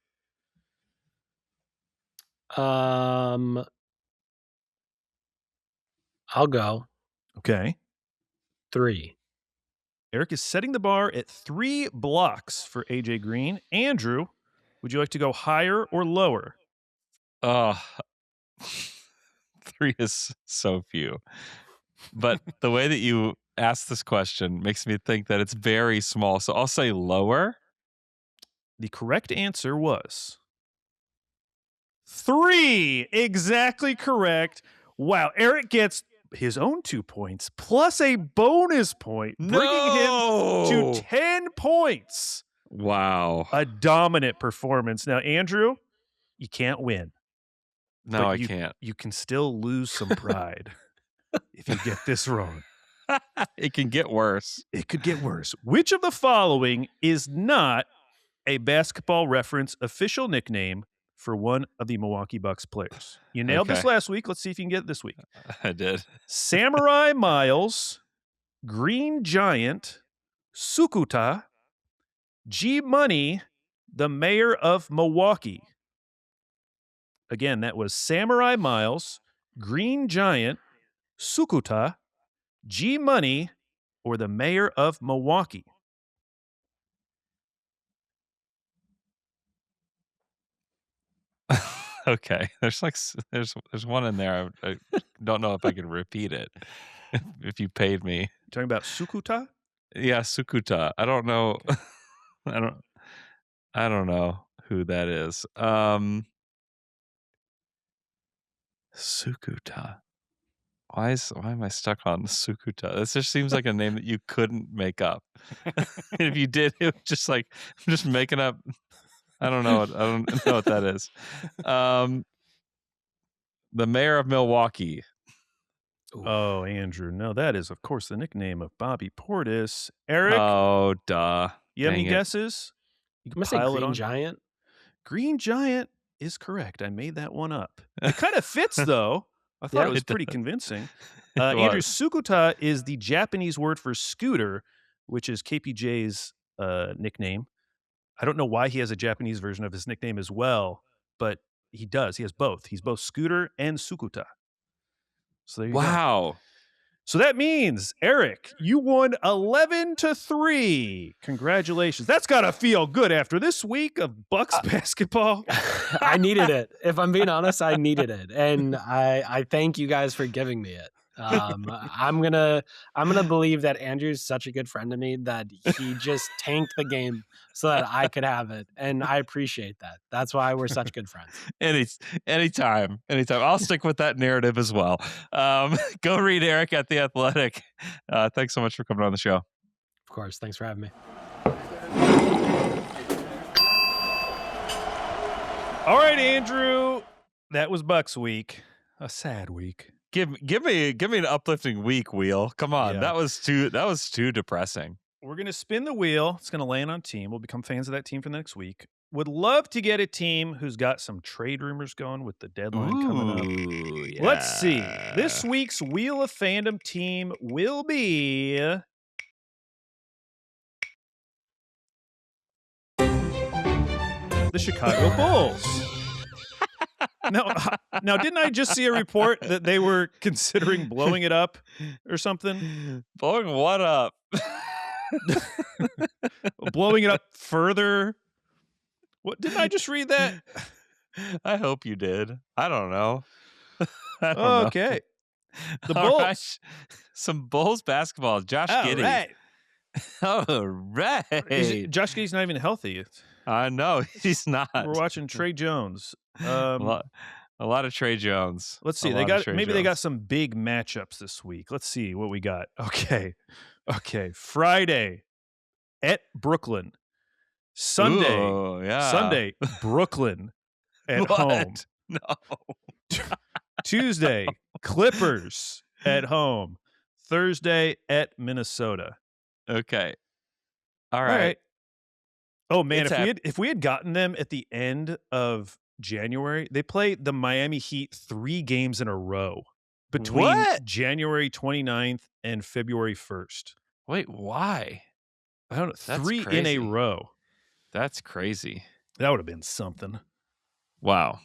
I'll go Okay. 3. Eric is setting the bar at 3 blocks for AJ Green. Andrew, would you like to go higher or lower? 3 is so few. But the way that you asked this question makes me think that it's very small. So I'll say lower. The correct answer was 3. Exactly correct. Wow. Eric gets his own 2 points plus a bonus point, bringing him to 10 points. Wow. A dominant performance. Now, Andrew, you can't win. No, I can't. You can still lose some pride if you get this wrong. It can get worse. It could get worse. Which of the following is not a Basketball Reference official nickname for one of the Milwaukee Bucks players? You nailed this Okay. last week. Let's see if you can get it this week. I did. Samurai Miles, Green Giant, Sukuta, G Money, the mayor of Milwaukee. Again, that was Samurai Miles, Green Giant, Sukuta, G Money, or the mayor of Milwaukee. Okay. There's one in there. I don't know if I can repeat it if you paid me. You talking about Sukuta? Yeah, Sukuta. I don't know. Okay. I don't know who that is. Sukuta. Why am I stuck on Sukuta? This just seems like a name that you couldn't make up. If you did, it was just like I'm just making up. I don't know what that is. The mayor of Milwaukee. Oh, Andrew. No, that is, of course, the nickname of Bobby Portis. Eric, Oh, duh. you have Dang any it. guesses? You I'm can gonna say pile it Green on. Giant. Green Giant is correct. I made that one up. It kind of fits, though. I thought Yeah, it was it pretty does. convincing. It Andrew, was. Sukuta is the Japanese word for scooter, which is KPJ's nickname. I don't know why he has a Japanese version of his nickname as well, but he does. He has both. He's both Scooter and Sukuta. So there you go. Wow. So that means, Eric, you won 11-3. Congratulations. That's got to feel good after this week of Bucks basketball. I needed it. If I'm being honest, I needed it, and I thank you guys for giving me it. I'm gonna believe that Andrew's such a good friend to me that he just tanked the game so that I could have it, and I appreciate that. That's why we're such good friends. Anytime. I'll stick with that narrative as well. Go read Eric at The Athletic. Thanks so much for coming on the show. Of course. Thanks for having me. All right, Andrew. That was Bucks week. A sad week. Give me an uplifting week, Wheel. Come on. Yeah. That was too depressing. We're going to spin the wheel. It's going to land on a team. We'll become fans of that team for the next week. Would love to get a team who's got some trade rumors going with the deadline coming up. Yeah. Let's see. This week's Wheel of Fandom team will be the Chicago Bulls. Now, didn't I just see a report that they were considering blowing it up or something? Blowing what up? Blowing it up further? What didn't I just read that? I hope you did. I don't know. I don't know. Okay. The All Bulls. right. Some Bulls basketball. Josh Giddey. Right. All right. Josh Giddey's not even healthy. I know he's not. We're watching Trey Jones. A lot of Trey Jones. Let's see. They got some big matchups this week. Let's see what we got. Okay. Friday at Brooklyn. Sunday. Ooh, yeah. Sunday, Brooklyn at home. No. Tuesday, Clippers at home. Thursday at Minnesota. Okay. All All right. right. Oh man, It's if we had gotten them at the end of January, they play the Miami Heat 3 games in a row between What? January 29th and February 1st. Wait, why? I don't know, That's 3 in a crazy. row. That's crazy. That would have been something. Wow.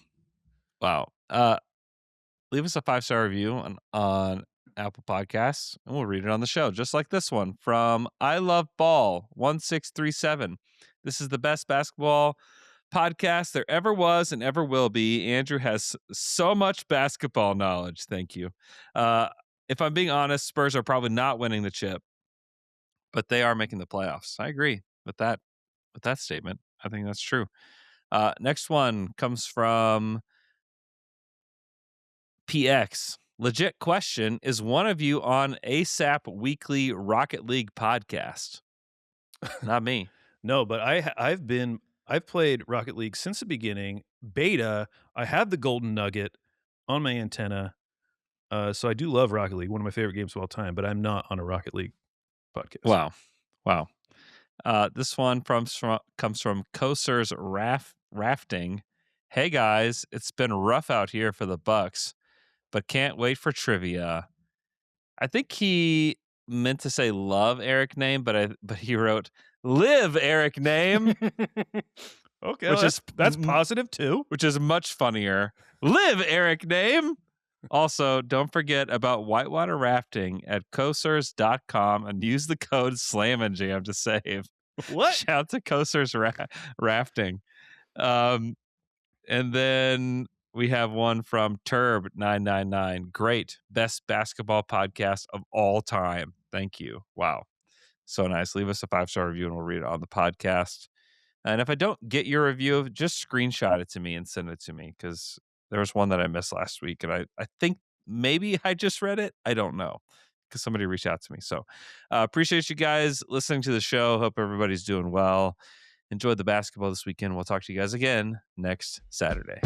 Leave us a 5-star review on Apple Podcasts, and we'll read it on the show, just like this one from I Love Ball 1637. This is the best basketball podcast there ever was and ever will be. Andrew has so much basketball knowledge. Thank you. If I'm being honest, Spurs are probably not winning the chip, but they are making the playoffs. I agree with that statement. I think that's true. Next one comes from PX. Legit question. Is one of you on ASAP Weekly Rocket League podcast? Not me. No, but I've played Rocket League since the beginning. Beta, I have the golden nugget on my antenna. So I do love Rocket League, one of my favorite games of all time, but I'm not on a Rocket League podcast. Wow. This one comes from Koser's Rafting. Hey guys, it's been rough out here for the Bucks, but can't wait for trivia. I think he meant to say love Eric Nehm, but he wrote live Eric Nehm, Okay, which well, that's positive too. which is much funnier. Live Eric Nehm. Also, don't forget about whitewater rafting at coasters.com and use the code SLAMANJAM to save. What? Shout out to Coasters Rafting. And then we have one from Turb999. Great. Best basketball podcast of all time. Thank you. Wow. So nice. Leave us a 5-star review and we'll read it on the podcast. And if I don't get your review, just screenshot it to me and send it to me, because there was one that I missed last week. And I think maybe I just read it. I don't know, because somebody reached out to me. So appreciate you guys listening to the show. Hope everybody's doing well. Enjoy the basketball this weekend. We'll talk to you guys again next Saturday.